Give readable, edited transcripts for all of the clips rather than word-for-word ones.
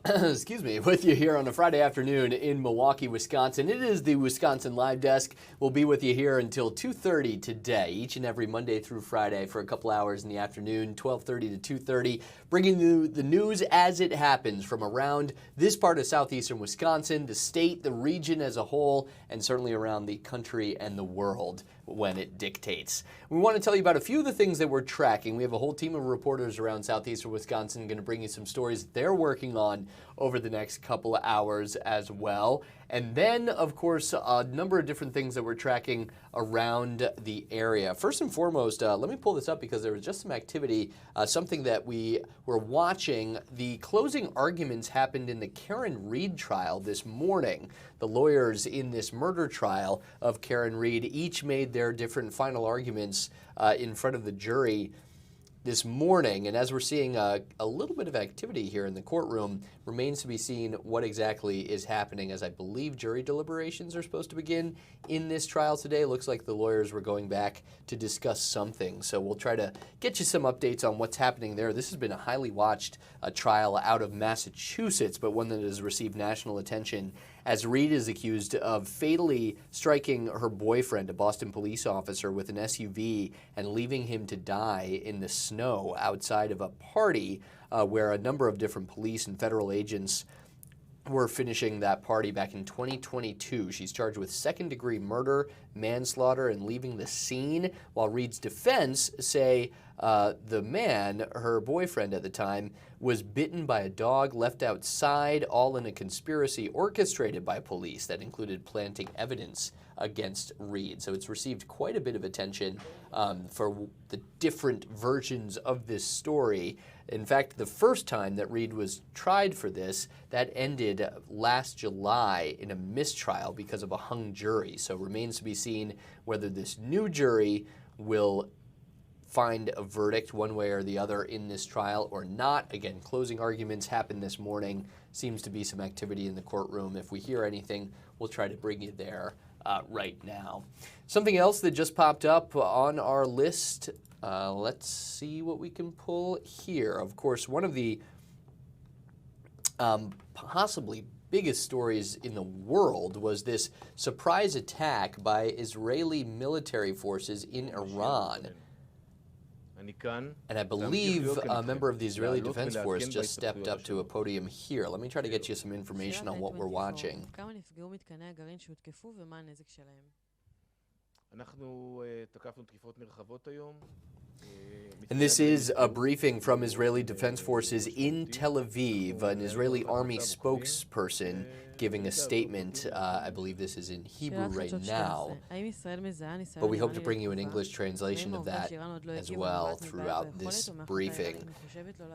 Excuse me, with you here on a Friday afternoon in Milwaukee, Wisconsin. It is the Wisconsin Live Desk. We'll be with you here until 2:30 today, each and every Monday through Friday for a couple hours in the afternoon, 12:30 to 2:30, bringing you the news as it happens from around this part of southeastern Wisconsin, the state, the region as a whole, and certainly around the country and the world when it dictates. We want to tell you about a few of the things that we're tracking. We have a whole team of reporters around southeastern Wisconsin going to bring you some stories that they're working on over the next couple of hours as well. And then, of course, a number of different things that we're tracking around the area. First and foremost, let me pull this up because there was just some activity, something that we were watching. The closing arguments happened in the Karen Reed trial this morning. The lawyers in this murder trial of Karen Reed each made their different final arguments in front of the jury this morning, and as we're seeing a little bit of activity here in the courtroom, remains to be seen what exactly is happening, as I believe jury deliberations are supposed to begin in this trial today. Looks like the lawyers were going back to discuss something, so we'll try to get you some updates on what's happening there. This has been a highly watched trial out of Massachusetts, but one that has received national attention as Reed is accused of fatally striking her boyfriend, a Boston police officer, with an SUV and leaving him to die in the snow outside of a party where a number of different police and federal agents were finishing that party back in 2022. She's charged with second-degree murder, manslaughter, and leaving the scene, while Reed's defense say the man, her boyfriend at the time, was bitten by a dog left outside, all in a conspiracy orchestrated by police that included planting evidence against Reed. So it's received quite a bit of attention for the different versions of this story. In fact, the first time that Reed was tried for this, that ended last July in a mistrial because of a hung jury. So it remains to be seen whether this new jury will find a verdict one way or the other in this trial or not. Again, closing arguments happened this morning. Seems to be some activity in the courtroom. If we hear anything, we'll try to bring you there right now. Something else that just popped up on our list. Let's see what we can pull here. Of course, one of the possibly biggest stories in the world was this surprise attack by Israeli military forces in Iran. And I believe a member of the Israeli Defense Force just stepped up to a podium here. Let me try to get you some information on what we're watching. And this is a briefing from Israeli Defense Forces in Tel Aviv, an Israeli army spokesperson giving a statement. I believe this is in Hebrew right now, but we hope to bring you an English translation of that as well throughout this briefing.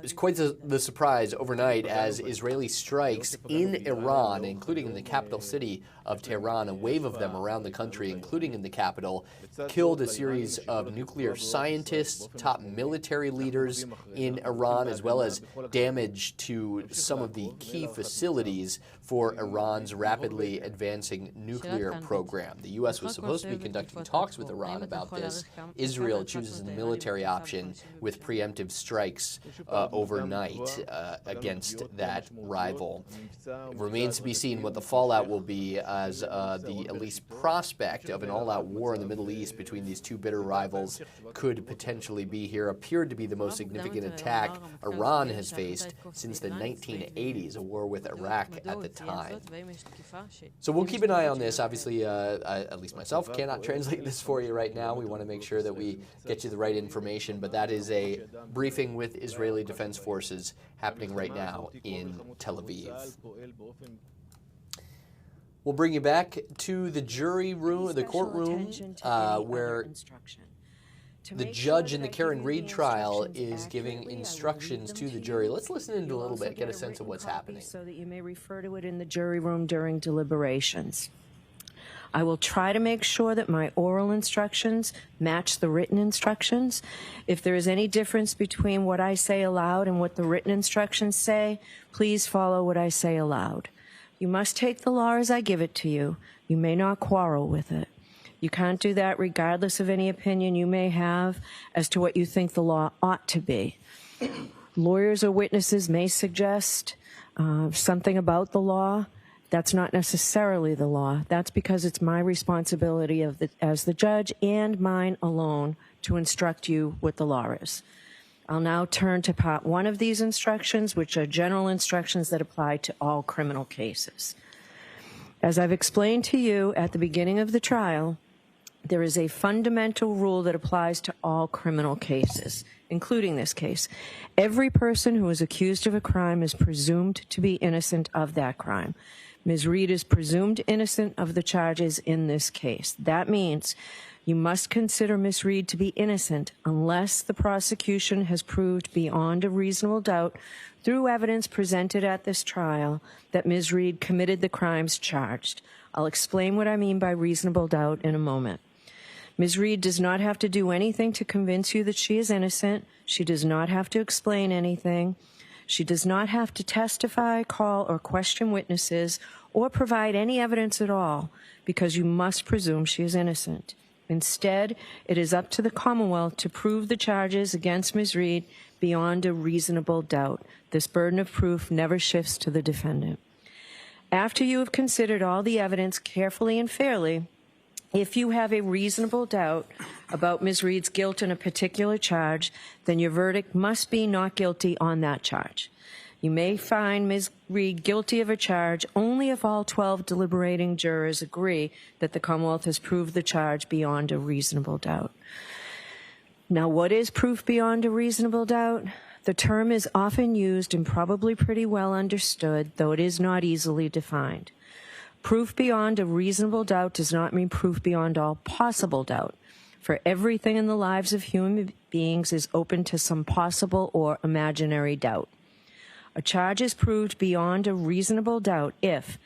It's quite the surprise overnight as Israeli strikes in Iran, including in the capital city of Tehran, a wave of them around the country, including in the capital, killed a series of nuclear scientists, top military leaders in Iran, as well as damage to some of the key facilities for Iran's rapidly advancing nuclear program. The U.S. was supposed to be conducting talks with Iran about this. Israel chooses the military option with preemptive strikes overnight against that rival. It remains to be seen what the fallout will be as the at least prospect of an all-out war in the Middle East between these two bitter rivals could potentially be here. Appeared to be the most significant attack Iran has faced since the 1980s, a war with Iraq at the time. So we'll keep an eye on this. Obviously, at least myself cannot translate this for you right now. We want to make sure that we get you the right information, but that is a briefing with Israeli Defense Forces happening right now in Tel Aviv. We'll bring you back to the jury room, the courtroom, where the judge in the Karen Reed trial is giving instructions to the jury. Let's listen into a little bit, get a sense of what's happening. So that you may refer to it in the jury room during deliberations. I will try to make sure that my oral instructions match the written instructions. If there is any difference between what I say aloud and what the written instructions say, please follow what I say aloud. You must take the law as I give it to you. You may not quarrel with it. You can't do that regardless of any opinion you may have as to what you think the law ought to be. Lawyers or witnesses may suggest something about the law. That's not necessarily the law. That's because it's my responsibility as the judge and mine alone to instruct you what the law is. I'll now turn to part one of these instructions, which are general instructions that apply to all criminal cases. As I've explained to you at the beginning of the trial, there is a fundamental rule that applies to all criminal cases, including this case. Every person who is accused of a crime is presumed to be innocent of that crime. Ms. Reed is presumed innocent of the charges in this case. That means you must consider Ms. Reed to be innocent unless the prosecution has proved beyond a reasonable doubt through evidence presented at this trial that Ms. Reed committed the crimes charged. I'll explain what I mean by reasonable doubt in a moment. Ms. Reed does not have to do anything to convince you that she is innocent. She does not have to explain anything. She does not have to testify, call, or question witnesses, or provide any evidence at all, because you must presume she is innocent. Instead, it is up to the Commonwealth to prove the charges against Ms. Reed beyond a reasonable doubt. This burden of proof never shifts to the defendant. After you have considered all the evidence carefully and fairly, if you have a reasonable doubt about Ms. Reed's guilt in a particular charge, then your verdict must be not guilty on that charge. You may find Ms. Reed guilty of a charge only if all 12 deliberating jurors agree that the Commonwealth has proved the charge beyond a reasonable doubt. Now, what is proof beyond a reasonable doubt? The term is often used and probably pretty well understood, though it is not easily defined. Proof beyond a reasonable doubt does not mean proof beyond all possible doubt, for everything in the lives of human beings is open to some possible or imaginary doubt. A charge is proved beyond a reasonable doubt if,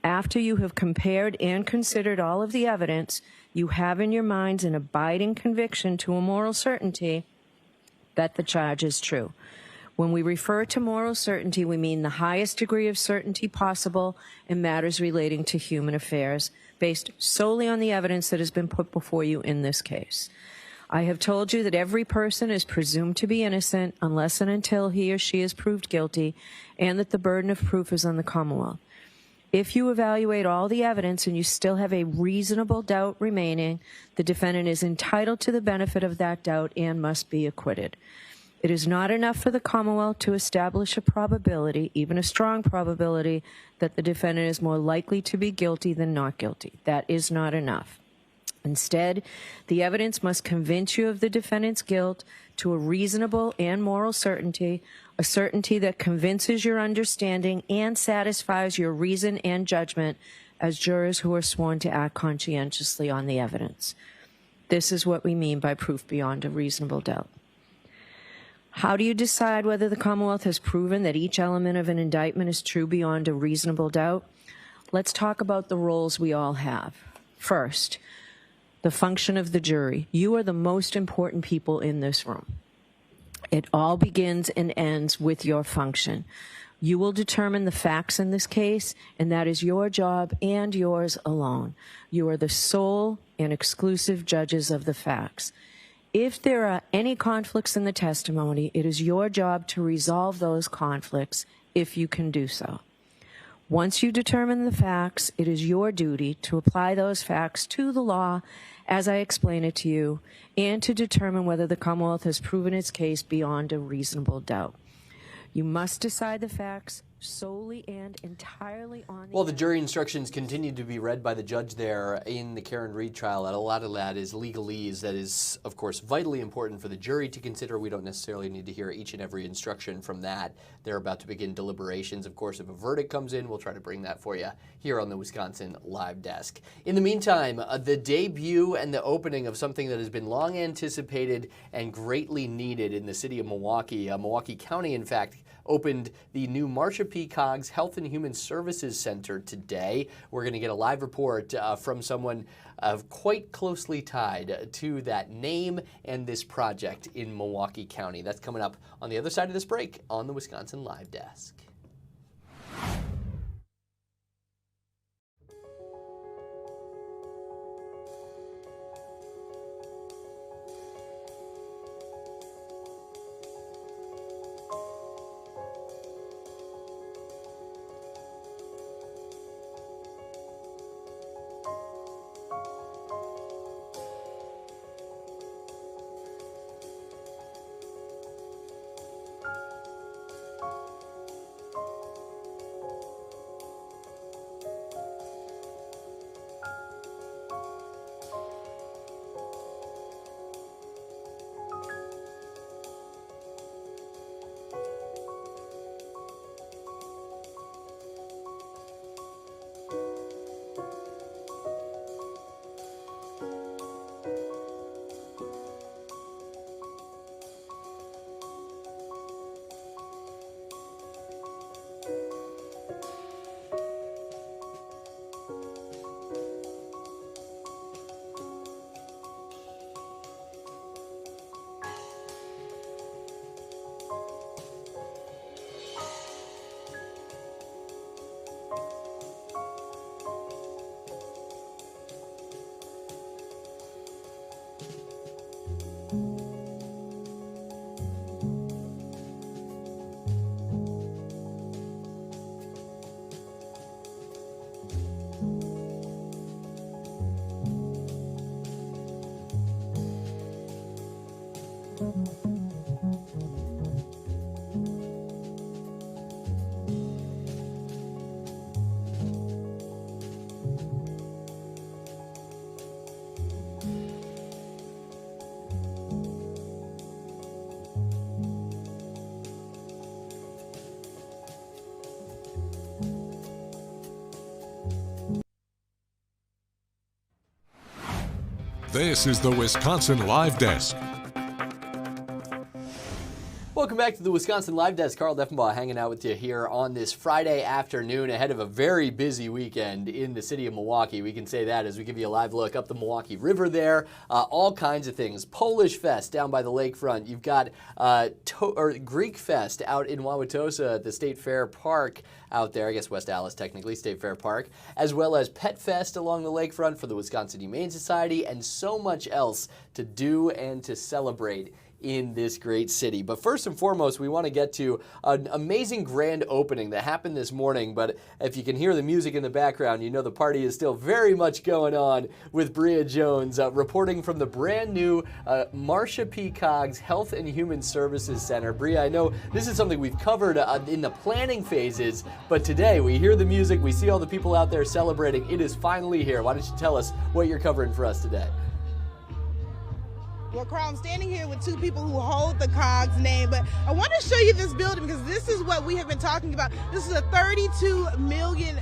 after you have compared and considered all of the evidence, you have in your minds an abiding conviction to a moral certainty that the charge is true. When we refer to moral certainty, we mean the highest degree of certainty possible in matters relating to human affairs, based solely on the evidence that has been put before you in this case. I have told you that every person is presumed to be innocent unless and until he or she is proved guilty, and that the burden of proof is on the Commonwealth. If you evaluate all the evidence and you still have a reasonable doubt remaining, the defendant is entitled to the benefit of that doubt and must be acquitted. It is not enough for the Commonwealth to establish a probability, even a strong probability, that the defendant is more likely to be guilty than not guilty. That is not enough. Instead, the evidence must convince you of the defendant's guilt to a reasonable and moral certainty, a certainty that convinces your understanding and satisfies your reason and judgment as jurors who are sworn to act conscientiously on the evidence. This is what we mean by proof beyond a reasonable doubt. How do you decide whether the Commonwealth has proven that each element of an indictment is true beyond a reasonable doubt? Let's talk about the roles we all have. First, the function of the jury. You are the most important people in this room. It all begins and ends with your function. You will determine the facts in this case, and that is your job and yours alone. You are the sole and exclusive judges of the facts. If there are any conflicts in the testimony, it is your job to resolve those conflicts if you can do so. Once you determine the facts, it is your duty to apply those facts to the law as I explain it to you, and to determine whether the Commonwealth has proven its case beyond a reasonable doubt. You must decide the facts solely and entirely on the... Well, the jury instructions continue to be read by the judge there in the Karen Reed trial, and a lot of that is legalese that is, of course, vitally important for the jury to consider. We don't necessarily need to hear each and every instruction from that. They're about to begin deliberations. Of course, if a verdict comes in, we'll try to bring that for you here on the Wisconsin Live Desk. In the meantime, the debut and the opening of something that has been long anticipated and greatly needed in the city of Milwaukee. Milwaukee County, in fact, opened the new Marsha P. Coggs Health and Human Services Center today. We're going to get a live report from someone quite closely tied to that name and this project in Milwaukee County. That's coming up on the other side of this break on the Wisconsin Live Desk. This is the Wisconsin Live Desk. Welcome back to the Wisconsin Live Desk. Carl Deffenbaugh hanging out with you here on this Friday afternoon ahead of a very busy weekend in the city of Milwaukee. We can say that as we give you a live look up the Milwaukee River there. All kinds of things. Polish Fest down by the lakefront. You've got Greek Fest out in Wauwatosa at the State Fair Park out there. I guess West Allis, technically, State Fair Park. As well as Pet Fest along the lakefront for the Wisconsin Humane Society and so much else to do and to celebrate in this great city. But first and foremost, we want to get to an amazing grand opening that happened this morning. But if you can hear the music in the background, you know the party is still very much going on with Bria Jones reporting from the brand new Marcia P. Coggs Health and Human Services Center. Bria, I know this is something we've covered in the planning phases, but today we hear the music, we see all the people out there celebrating. It is finally here. Why don't you tell us what you're covering for us today? Well, Carl, I'm standing here with two people who hold the Coggs name, but I want to show you this building because this is what we have been talking about. This is a $32 million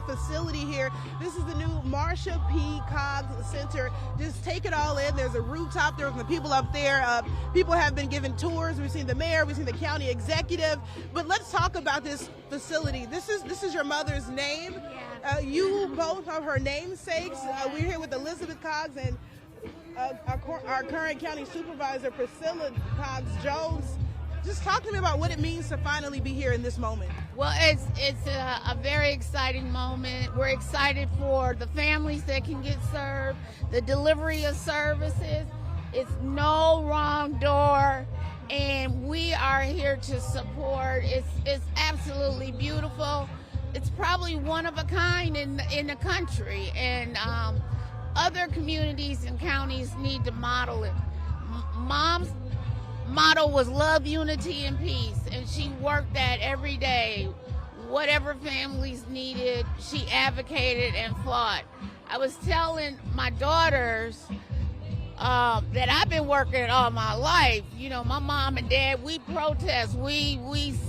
facility here. This is the new Marcia P. Coggs Center. Just take it all in. There's a rooftop. There's the people up there. People have been given tours. We've seen the mayor. We've seen the county executive. But let's talk about this facility. This is your mother's name. You both are her namesakes. We're here with Elizabeth Coggs and our current county supervisor, Priscilla Coggs Jones. Just talk to me about what it means to finally be here in this moment. Well, it's a very exciting moment. We're excited for the families that can get served, the delivery of services. It's no wrong door, and we are here to support. It's absolutely beautiful. It's probably one of a kind in the country, and other communities and counties need to model it. Mom's motto was love, unity, and peace, and she worked that every day. Whatever families needed, she advocated and fought. I was telling my daughters that I've been working all my life. You know, my mom and dad, we protest. We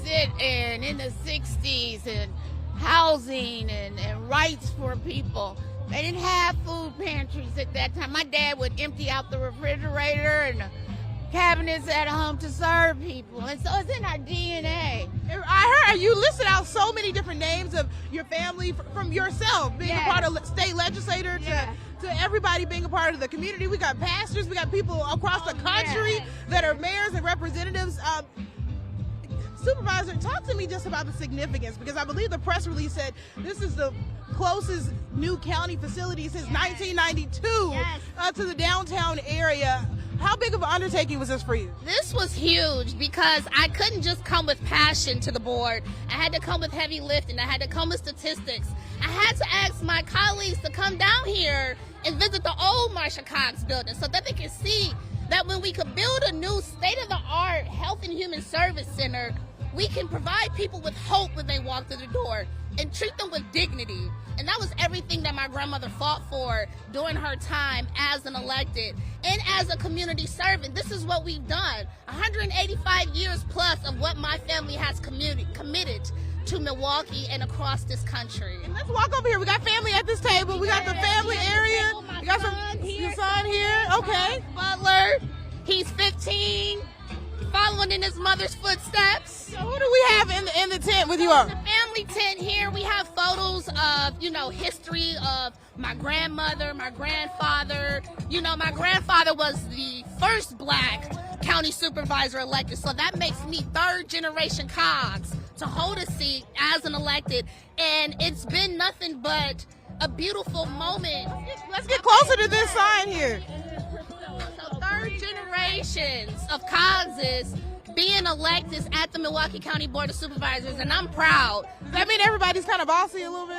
sit in the 60s and housing and rights for people. They didn't have food pantries at that time. My dad would empty out the refrigerator and the cabinets at home to serve people. And so it's in our DNA. I heard you listed out so many different names of your family from yourself, being a part of state legislator to everybody being a part of the community. We got pastors, we got people across the country that are mayors and representatives. Supervisor, talk to me just about the significance, because I believe the press release said this is the closest new county facility since 1992 to the downtown area. How big of an undertaking was this for you? This was huge because I couldn't just come with passion to the board. I had to come with heavy lifting. I had to come with statistics. I had to ask my colleagues to come down here and visit the old Marcia Coggs building so that they can see that when we could build a new state-of-the-art health and human service center, we can provide people with hope when they walk through the door and treat them with dignity. And that was everything that my grandmother fought for during her time as an elected and as a community servant. This is what we've done. 185 years plus of what my family has committed to Milwaukee and across this country. And let's walk over here. We got family at this table. We got the family area. We got your son here. Okay. Butler, he's 15. Following in his mother's footsteps. So who do we have in the tent with you all? The family tent here, we have photos of, history of my grandmother, my grandfather. My grandfather was the first black county supervisor elected, so that makes me third generation Coggs to hold a seat as an elected, and it's been nothing but a beautiful moment. Let's get closer to this sign here. So third generations of Coggses being elected at the Milwaukee County Board of Supervisors, and I'm proud. Does that mean everybody's kind of bossy a little bit?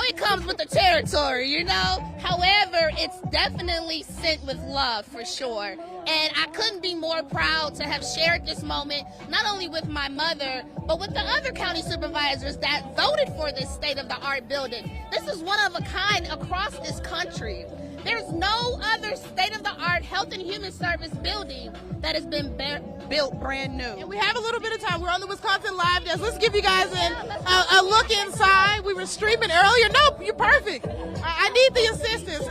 It comes with the territory, However, it's definitely sent with love for sure. And I couldn't be more proud to have shared this moment, not only with my mother, but with the other county supervisors that voted for this state-of-the-art building. This is one of a kind across this country. There's no other state-of-the-art health and human service building that has been built brand new. And we have a little bit of time. We're on the Wisconsin Live Desk. Let's give you guys a look inside. We were streaming earlier. Nope, you're perfect. I need the assistance.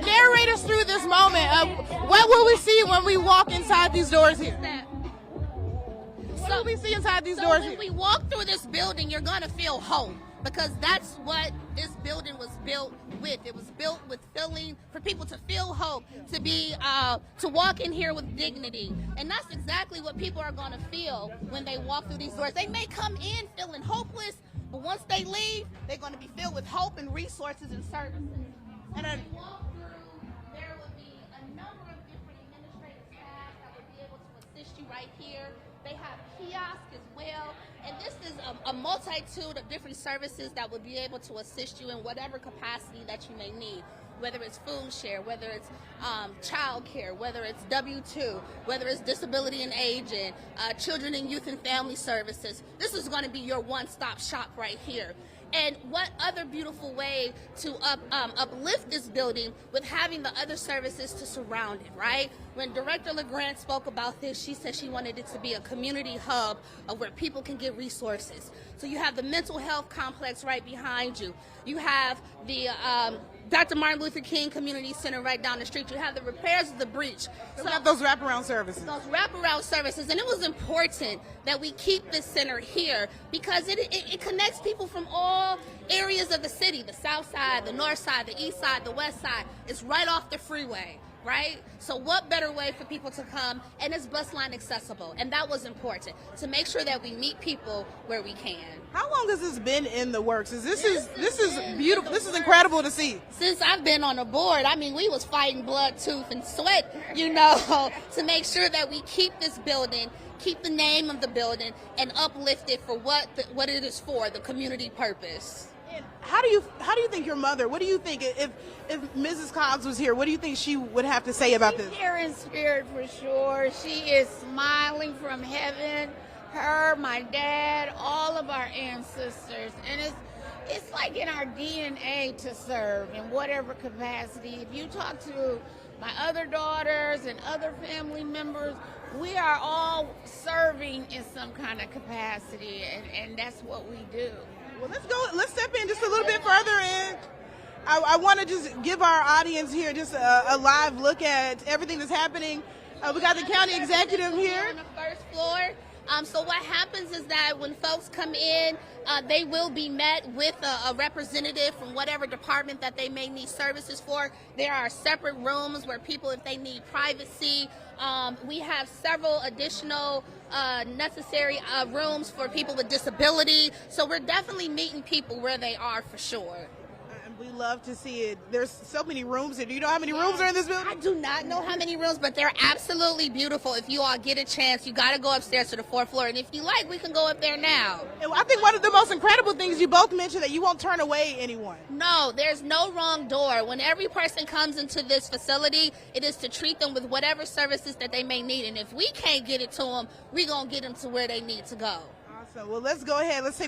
Narrate us through this moment. What will we see when we walk inside these doors here? What will we see inside these doors when here? we walk through this building, you're going to feel home, because that's what this building was built with. It was built with feeling, for people to feel hope, to walk in here with dignity. And that's exactly what people are going to feel when they walk through these doors. They may come in feeling hopeless, but once they leave, they're going to be filled with hope and resources and services. And as we walk through, there will be a number of different administrative staff that will be able to assist you right here. They have kiosks as well, and this is a multitude of different services that will be able to assist you in whatever capacity that you may need, whether it's food share, whether it's child care, whether it's W-2, whether it's disability and aging, children and youth and family services. This is going to be your one-stop shop right here. And what other beautiful way to uplift this building with having the other services to surround it, right? When Director LeGrand spoke about this, she said she wanted it to be a community hub of where people can get resources. So you have the mental health complex right behind you. You have the Dr. Martin Luther King Community Center right down the street. You have the repairs of the breach. So we have those wraparound services. Those wraparound services. And it was important that we keep this center here because it connects people from all areas of the city, the south side, the north side, the east side, the west side. It's right off the freeway, right? So what better way for people to come, and it's bus line accessible, and that was important, to make sure that we meet people where we can. How long has this been in the works? This is beautiful. This is incredible to see. Since I've been on the board, I mean, we was fighting blood, tooth, and sweat, you know, to make sure that we keep this building, keep the name of the building, and uplift it for what it is for, the community purpose. How do you think your mother, what do you think, if Mrs. Cogs was here, what do you think she would have to say about this? She's here in spirit for sure. She is smiling from heaven. Her, my dad, all of our ancestors. And it's like in our DNA to serve in whatever capacity. If you talk to my other daughters and other family members, we are all serving in some kind of capacity, and that's what we do. Well, let's step in just a little bit further in. I want to just give our audience here just a live look at everything that's happening. We got the county executive here. On the first floor. So what happens is that when folks come in, they will be met with a representative from whatever department that they may need services for. There are separate rooms where people, if they need privacy, we have several additional necessary rooms for people with disability. So we're definitely meeting people where they are for sure. We love to see it. There's so many rooms here. Do you know how many rooms are in this building? I do not know how many rooms, but they're absolutely beautiful. If you all get a chance, you got to go upstairs to the fourth floor. And if you like, we can go up there now. I think one of the most incredible things you both mentioned, that you won't turn away anyone. No, there's no wrong door. When every person comes into this facility, it is to treat them with whatever services that they may need. And if we can't get it to them, we're going to get them to where they need to go. Well, let's go ahead. Let's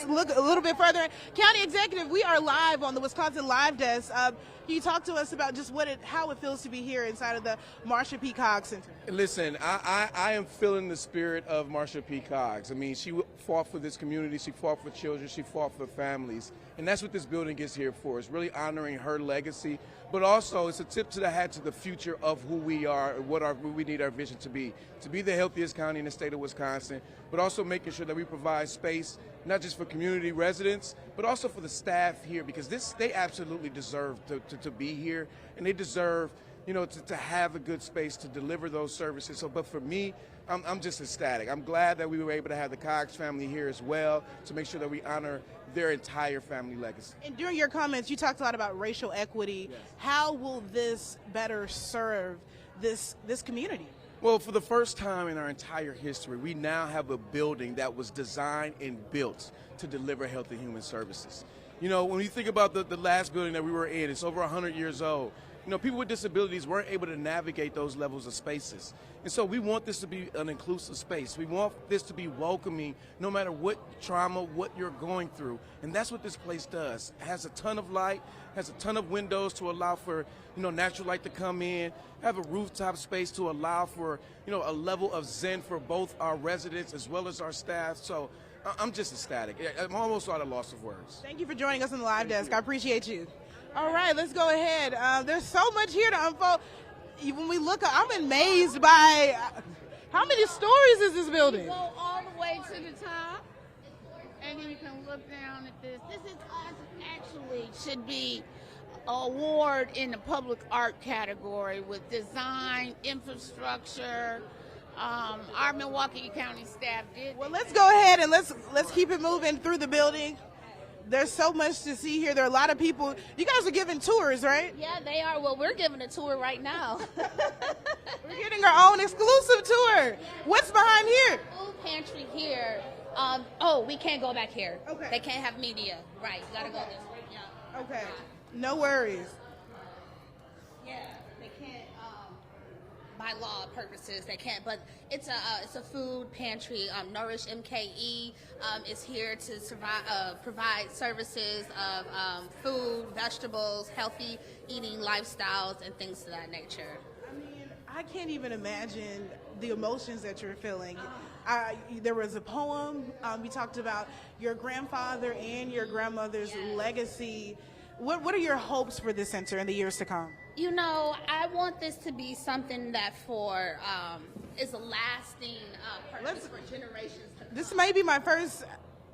look a little bit further. County Executive, we are live on the Wisconsin Live Desk. Can you talk to us about just how it feels to be here inside of the Marsha P. Cogs Center? Listen, I am feeling the spirit of Marsha P. Cogs. I mean, she fought for this community. She fought for children. She fought for families. And that's what this building is here for. It's really honoring her legacy, but also it's a tip to the hat to the future of who we are and what we need our vision to be the healthiest county in the state of Wisconsin, but also making sure that we provide space not just for community residents, but also for the staff here, because they absolutely deserve to be here, and they deserve, you know, to have a good space to deliver those services. So, but for me, I'm just ecstatic. I'm glad that we were able to have the Cogs family here as well to make sure that we honor their entire family legacy. And during your comments, you talked a lot about racial equity. Yes. How will this better serve this community? Well, for the first time in our entire history, we now have a building that was designed and built to deliver health and human services. You know, when you think about the last building that we were in, it's over 100 years old. You know, people with disabilities weren't able to navigate those levels of spaces. And so we want this to be an inclusive space. We want this to be welcoming no matter what trauma, what you're going through. And that's what this place does. It has a ton of light, has a ton of windows to allow for, you know, natural light to come in, have a rooftop space to allow for, you know, a level of zen for both our residents as well as our staff. So I'm just ecstatic. I'm almost at a loss of words. Thank you for joining us on the Live Desk. I appreciate you. All right, let's go ahead. There's so much here to unfold. when we look, I'm amazed by how many stories is this building? You go all the way to the top, and then you can look down at this. This is actually should be an award in the public art category with design, infrastructure. Our Milwaukee County staff did. Well, let's go ahead and let's keep it moving through the building. There's so much to see here. There are a lot of people. You guys are giving tours, right? Yeah, they are. Well, we're giving a tour right now. We're getting our own exclusive tour. What's behind here? Food pantry here. We can't go back here. Okay. They can't have media. Right. You gotta go this way. Yeah. Okay. No worries. Yeah. They can't. By law purposes, they can't. But it's a food pantry. Nourish MKE is here to provide services of food, vegetables, healthy eating lifestyles, and things of that nature. I mean, I can't even imagine the emotions that you're feeling. There was a poem. We talked about your grandfather and your grandmother's legacy. What are your hopes for this center in the years to come? You know, I want this to be something that is a lasting purpose for generations to come. This may be my first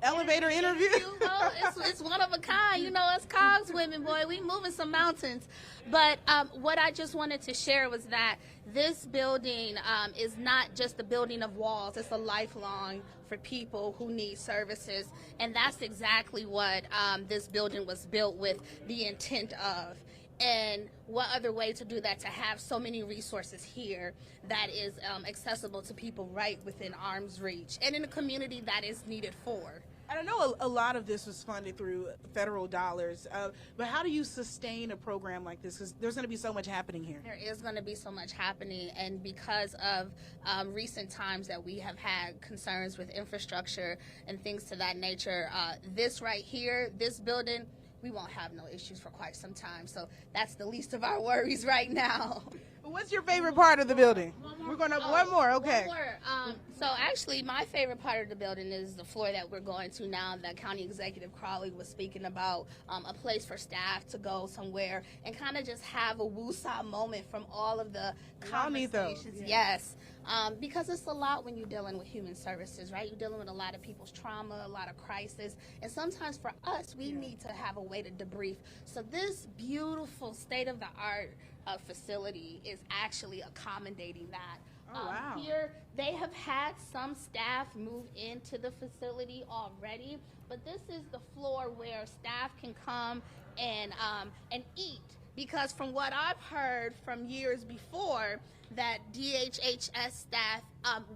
elevator interview. You know, it's one of a kind. You know, us Cogs women, boy, we moving some mountains. But what I just wanted to share was that this building is not just a building of walls. It's a lifelong for people who need services. And that's exactly what this building was built with the intent of. And what other way to do that, to have so many resources here that is accessible to people right within arm's reach and in a community that is needed for. And I know a lot of this was funded through federal dollars, but how do you sustain a program like this? Because there's going to be so much happening here. There is going to be so much happening, and because of recent times that we have had concerns with infrastructure and things to that nature, this right here, this building, we won't have no issues for quite some time. So that's the least of our worries right now. What's your favorite part of the building? We're going to one more. Okay. One more. So actually, my favorite part of the building is the floor that we're going to now. That County Executive Crawley was speaking about, a place for staff to go somewhere and kind of just have a woosah moment from all of the conversations. Yes. Because it's a lot when you're dealing with human services, right? You're dealing with a lot of people's trauma, a lot of crisis, and sometimes for us, we need to have a way to debrief. So this beautiful state-of-the-art facility is actually accommodating that. Oh, wow. Here, they have had some staff move into the facility already, but this is the floor where staff can come and eat. Because from what I've heard from years before, that DHHS staff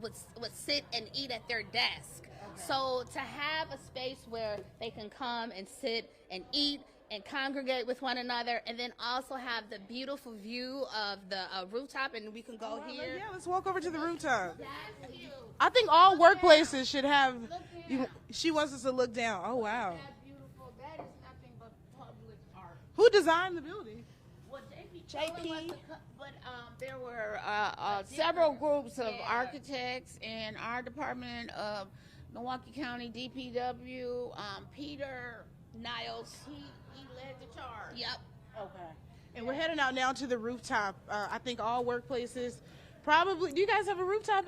would sit and eat at their desk. Okay. So to have a space where they can come and sit and eat and congregate with one another, and then also have the beautiful view of the rooftop, and we can go here. Yeah, let's walk over to the rooftop. That's cute. I think all workplaces should have. She wants us to look down. Oh wow. That's beautiful. That is nothing but public art. Who designed the building? Well, JP. But there were several groups of architects in our department of Milwaukee County DPW. Peter Niles, he led the charge. Yep. Okay. And we're heading out now to the rooftop. I think all workplaces probably. Do you guys have a rooftop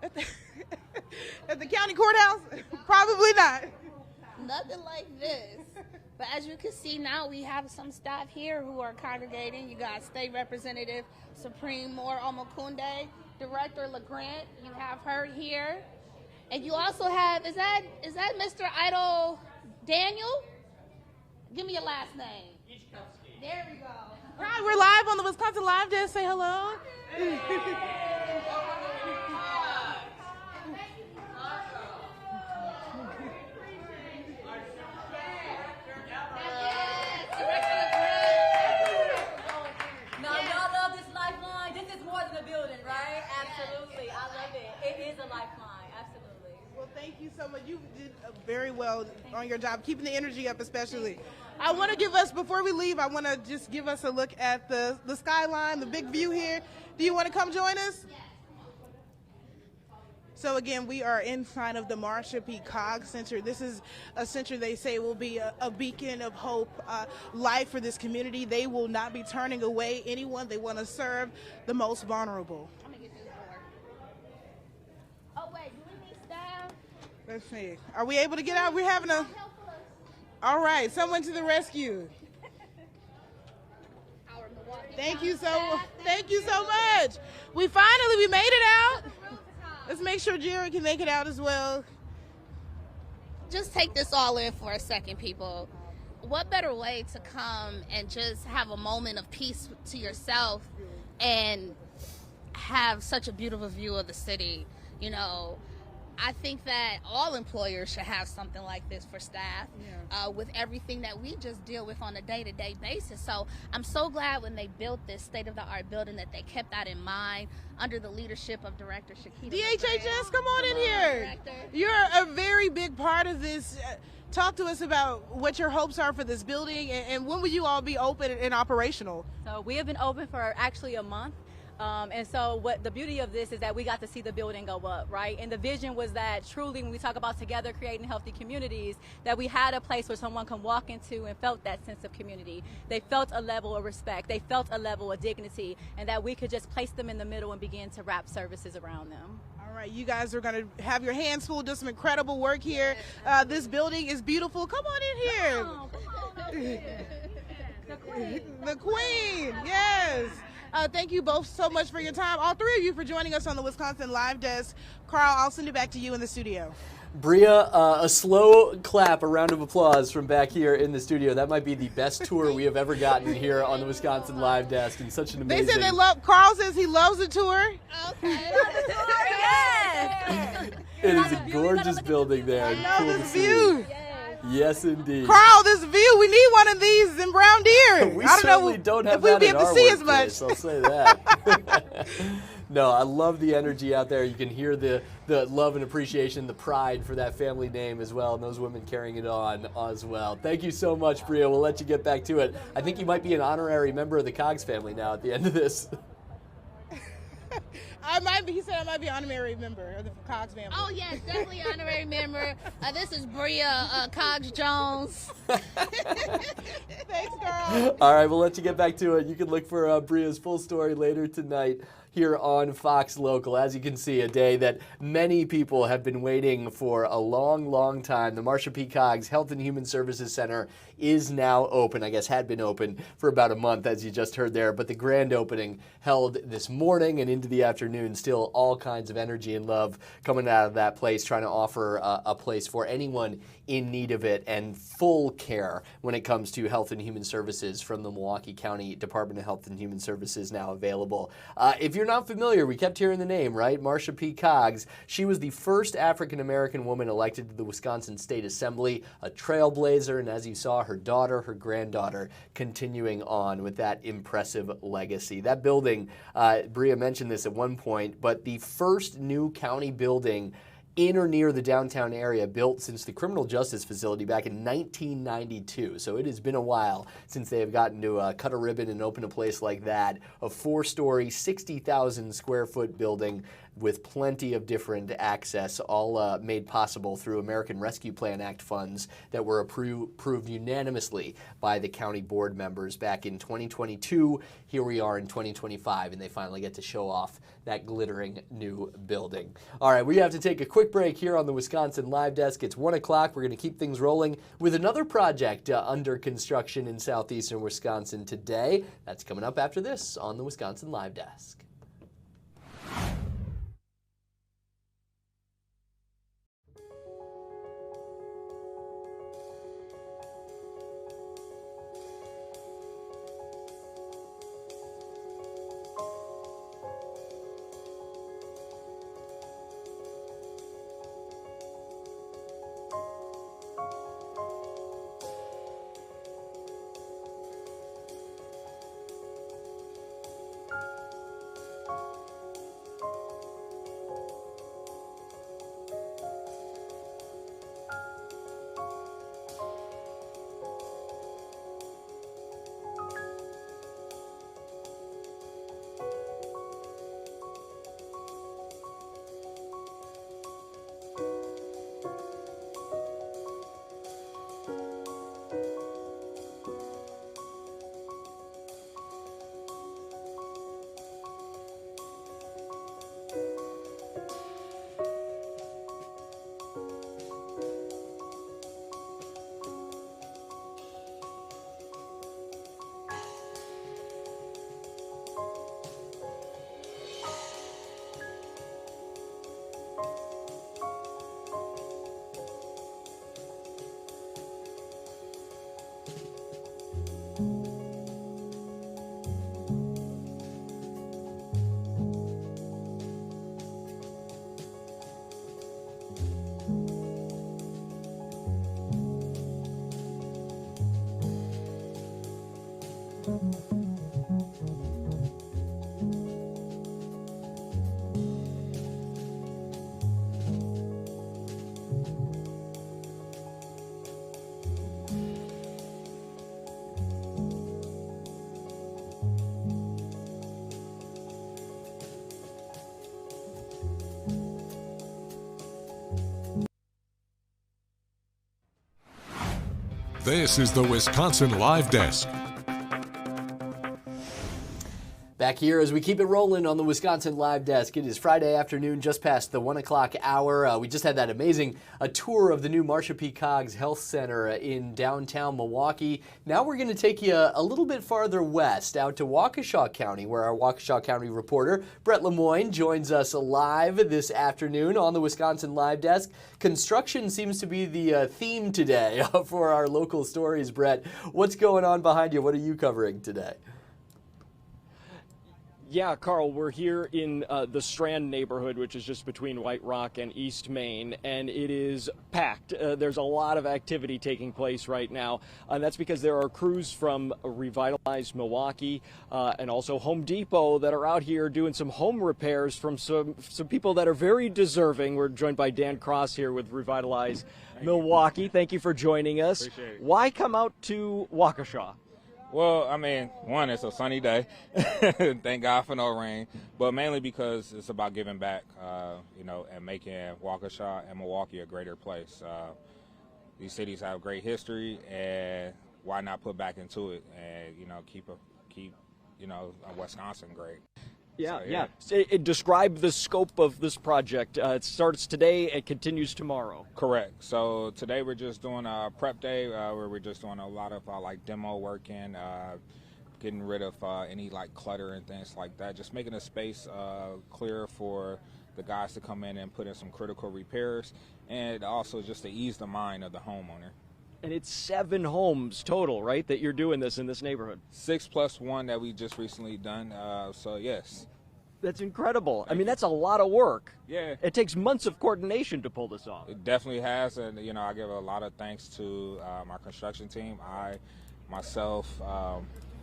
at the county courthouse? Probably not. Nothing like this. But as you can see now, we have some staff here who are congregating. You got State Representative Supreme Moore Omokunde, Director LeGrant. You have her here. And you also have, is that Mr. Idol Daniel? Give me your last name. There we go. Hi, we're live on the Wisconsin Live Desk. Say hello. Thank you so much. You did very well on your job, keeping the energy up especially. I want to give us, before we leave, I want to just give us a look at the skyline, the big view here. Do you want to come join us? So again, we are inside of the Marsha P. Coggs Center. This is a center they say will be a beacon of hope, life for this community. They will not be turning away anyone. They want to serve the most vulnerable. I'm gonna get this door. Oh wait, do we need staff? Let's see. Are we able to get out? We're having a... All right, someone to the rescue. Thank you so much. We made it out. Let's make sure Jared can make it out as well. Just take this all in for a second, people. What better way to come and just have a moment of peace to yourself and have such a beautiful view of the city? You know, I think that all employers should have something like this for staff, with everything that we just deal with on a day-to-day basis. So I'm so glad when they built this state-of-the-art building that they kept that in mind under the leadership of Director Shakita. DHHS, come on in here. Director. You're a very big part of this. Talk to us about what your hopes are for this building, and when will you all be open and operational? So we have been open for actually a month. And so what the beauty of this is that we got to see the building go up, right? And the vision was that truly when we talk about together creating healthy communities, that we had a place where someone can walk into and felt that sense of community. They felt a level of respect. They felt a level of dignity, and that we could just place them in the middle and begin to wrap services around them. All right, you guys are going to have your hands full, do some incredible work here. This building is beautiful. Come on in here. Come on here. The queen. The queen, yes. Thank you both so much for your time. All three of you for joining us on the Wisconsin Live Desk. Carl, I'll send it back to you in the studio. Bria, a slow clap, a round of applause from back here in the studio. That might be the best tour we have ever gotten here on the Wisconsin Live Desk, and such an amazing... They said they love... Carl says he loves the tour. Okay. Yes. It is a gorgeous building there. I love Cool to this see. view. Yes, indeed. Carl, this view, we need one of these in Brown Deer. We I don't certainly know don't have if we'll that be in able to our see as workplace, much. I'll say that. No, I love the energy out there. You can hear the love and appreciation, the pride for that family name as well, and those women carrying it on as well. Thank you so much, Bria. We'll let you get back to it. I think you might be an honorary member of the Coggs family now at the end of this. I might be. He said I might be an honorary member of the Coggs family. Oh yes, definitely honorary member. This is Bria Coggs Jones. Thanks, girl. All right, we'll let you get back to it. You can look for Bria's full story later tonight here on Fox Local. As you can see, a day that many people have been waiting for a long, long time. The Marsha P. Coggs Health and Human Services Center is now open. I guess had been open for about a month, as you just heard there. But the grand opening held this morning and into the afternoon. Still all kinds of energy and love coming out of that place, trying to offer a place for anyone in need of it, and full care when it comes to health and human services from the Milwaukee County Department of Health and Human Services, now available. If you're not familiar, we kept hearing the name, right? Marsha P. Coggs. She was the first African-American woman elected to the Wisconsin State Assembly, a trailblazer, and as you saw, her daughter, her granddaughter, continuing on with that impressive legacy. That building, Bria mentioned this at one point, but the first new county building in or near the downtown area, built since the criminal justice facility back in 1992. So it has been a while since they have gotten to cut a ribbon and open a place like that. A 4-story, 60,000 square foot building with plenty of different access, all made possible through American Rescue Plan Act funds that were approved unanimously by the county board members back in 2022. Here we are in 2025, and they finally get to show off that glittering new building. All right, we have to take a quick break here on the Wisconsin Live Desk. It's 1 o'clock. We're going to keep things rolling with another project under construction in southeastern Wisconsin today. That's coming up after this on the Wisconsin Live Desk. This is the Wisconsin Live Desk. Back here as we keep it rolling on the Wisconsin Live Desk. It is Friday afternoon, just past the 1 o'clock hour. We just had that amazing tour of the new Marsha P. Coggs Health Center in downtown Milwaukee. Now we're going to take you a little bit farther west, out to Waukesha County, where our Waukesha County reporter, Brett Lemoyne, joins us live this afternoon on the Wisconsin Live Desk. Construction seems to be the theme today for our local stories. Brett, what's going on behind you? What are you covering today? Yeah, Carl, we're here in the Strand neighborhood, which is just between White Rock and East Main, and it is packed. There's a lot of activity taking place right now, and that's because there are crews from Revitalize Milwaukee and also Home Depot that are out here doing some home repairs from some people that are very deserving. We're joined by Dan Cross here with Revitalize Milwaukee. Thank you for joining us. Appreciate it. Why come out to Waukesha? Well, I mean, one, it's a sunny day. Thank God for no rain. But mainly because it's about giving back, and making Waukesha and Milwaukee a greater place. These cities have great history, and why not put back into it and, keep Wisconsin great. Yeah. Describe the scope of this project. It starts today and continues tomorrow. Correct. So today we're just doing a prep day where we're just doing a lot of demo work and getting rid of any clutter and things like that. Just making the space clear for the guys to come in and put in some critical repairs, and also just to ease the mind of the homeowner. And it's 7 homes total, right, that you're doing this in this neighborhood? 6 plus 1 that we just recently done. So yes. That's incredible. I mean, that's a lot of work. Yeah. It takes months of coordination to pull this off. It definitely has, and I give a lot of thanks to my construction team. Myself, our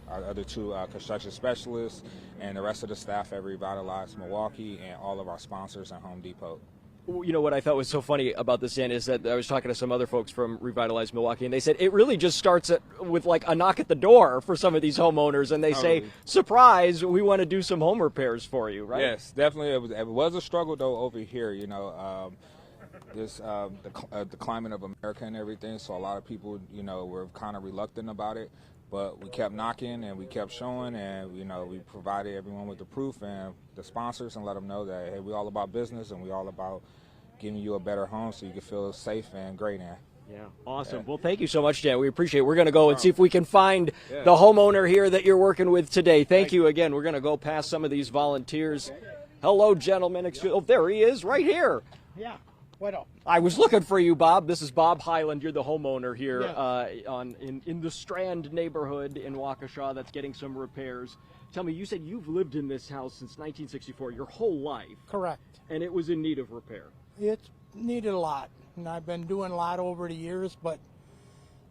other 2 construction specialists, and the rest of the staff at Revitalize Milwaukee, and all of our sponsors at Home Depot. You know what I thought was so funny about this, Dan, is that I was talking to some other folks from Revitalize Milwaukee, and they said it really just starts with a knock at the door for some of these homeowners, and they say, surprise, we want to do some home repairs for you, right? Yes, definitely. It was a struggle, though, over here, the climate of America and everything, so a lot of people, were kind of reluctant about it. But we kept knocking and we kept showing, and we provided everyone with the proof and the sponsors, and let them know that, hey, we're all about business and we're all about giving you a better home so you can feel safe and great in. Yeah, awesome. Well, thank you so much, Dan. We appreciate it. We're going to go and see if we can find the homeowner here that you're working with today. Thank you again. We're going to go past some of these volunteers. Hello, gentlemen. Oh, there he is, right here. Yeah. What up? I was looking for you, Bob. This is Bob Highland. You're the homeowner here in the Strand neighborhood in Waukesha that's getting some repairs. Tell me, you said you've lived in this house since 1964, your whole life. Correct. And it was in need of repair. It's needed a lot, and I've been doing a lot over the years, but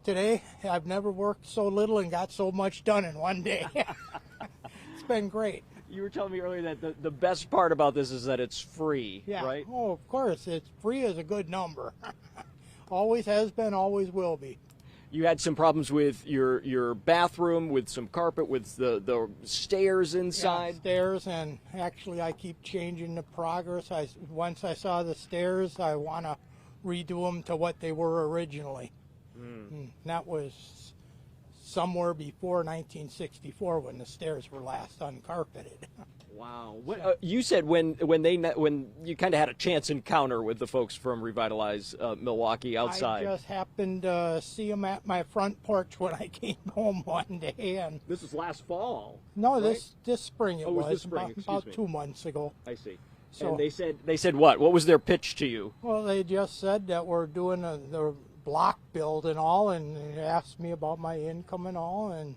today I've never worked so little and got so much done in one day. It's been great. You were telling me earlier that the best part about this is that it's free, right? Oh, of course. It's free is a good number. Always has been, always will be. You had some problems with your bathroom, with some carpet, with the stairs inside. Yeah, stairs, and actually I keep changing the progress. Once I saw the stairs, I want to redo them to what they were originally. And that was somewhere before 1964 when the stairs were last uncarpeted. Wow. You said when you kind of had a chance encounter with the folks from Revitalize Milwaukee outside. I just happened to see them at my front porch when I came home one day. And this is last fall. No, right? this spring it was. This spring, about 2 months ago. I see. So, and they said what? What was their pitch to you? Well, they just said that we're doing the block build and all, and he asked me about my income and all, and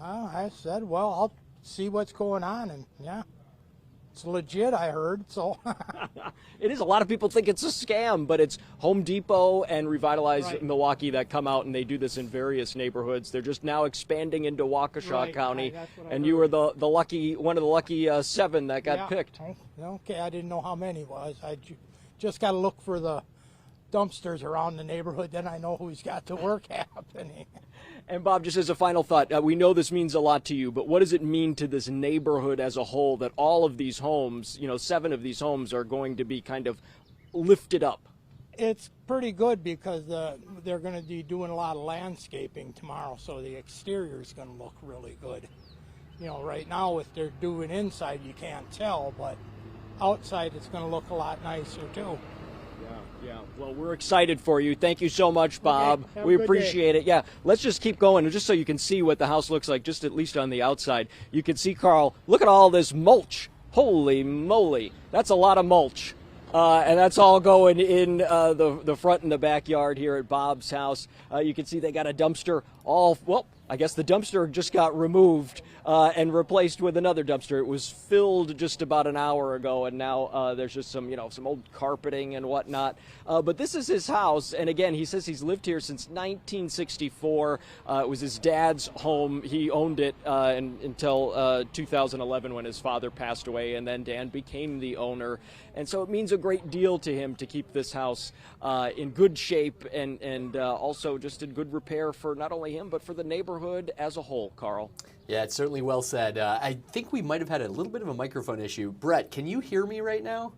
I said, well, I'll see what's going on, and yeah, it's legit, I heard, so. It is. A lot of people think it's a scam, but it's Home Depot and Revitalize Milwaukee that come out, and they do this in various neighborhoods. They're just now expanding into Waukesha County, and you were the lucky one of the lucky 7 that got picked. Okay, I didn't know how many it was. I just got to look for the dumpsters around the neighborhood, then I know who's got the work happening. And Bob, just as a final thought, we know this means a lot to you, but what does it mean to this neighborhood as a whole that all of these homes, 7 of these homes are going to be kind of lifted up? It's pretty good because they're going to be doing a lot of landscaping tomorrow, so the exterior is going to look really good. Right now if they're doing inside, you can't tell, but outside it's going to look a lot nicer too. Yeah. Well, we're excited for you. Thank you so much, Bob. Okay, we appreciate it. Yeah, let's just keep going, and just so you can see what the house looks like, just at least on the outside. You can see, Carl, look at all this mulch. Holy moly. That's a lot of mulch. And that's all going in the front and the backyard here at Bob's house. You can see they got a dumpster I guess the dumpster just got removed and replaced with another dumpster. It was filled just about an hour ago, and now there's just some old carpeting and whatnot. But this is his house, and again, he says he's lived here since 1964. It was his dad's home. He owned it until 2011 when his father passed away, and then Dan became the owner. And so it means a great deal to him to keep this house in good shape and also just in good repair for not only him, but for the neighborhood as a whole, Carl. Yeah, it's certainly well said. I think we might have had a little bit of a microphone issue. Brett, can you hear me right now?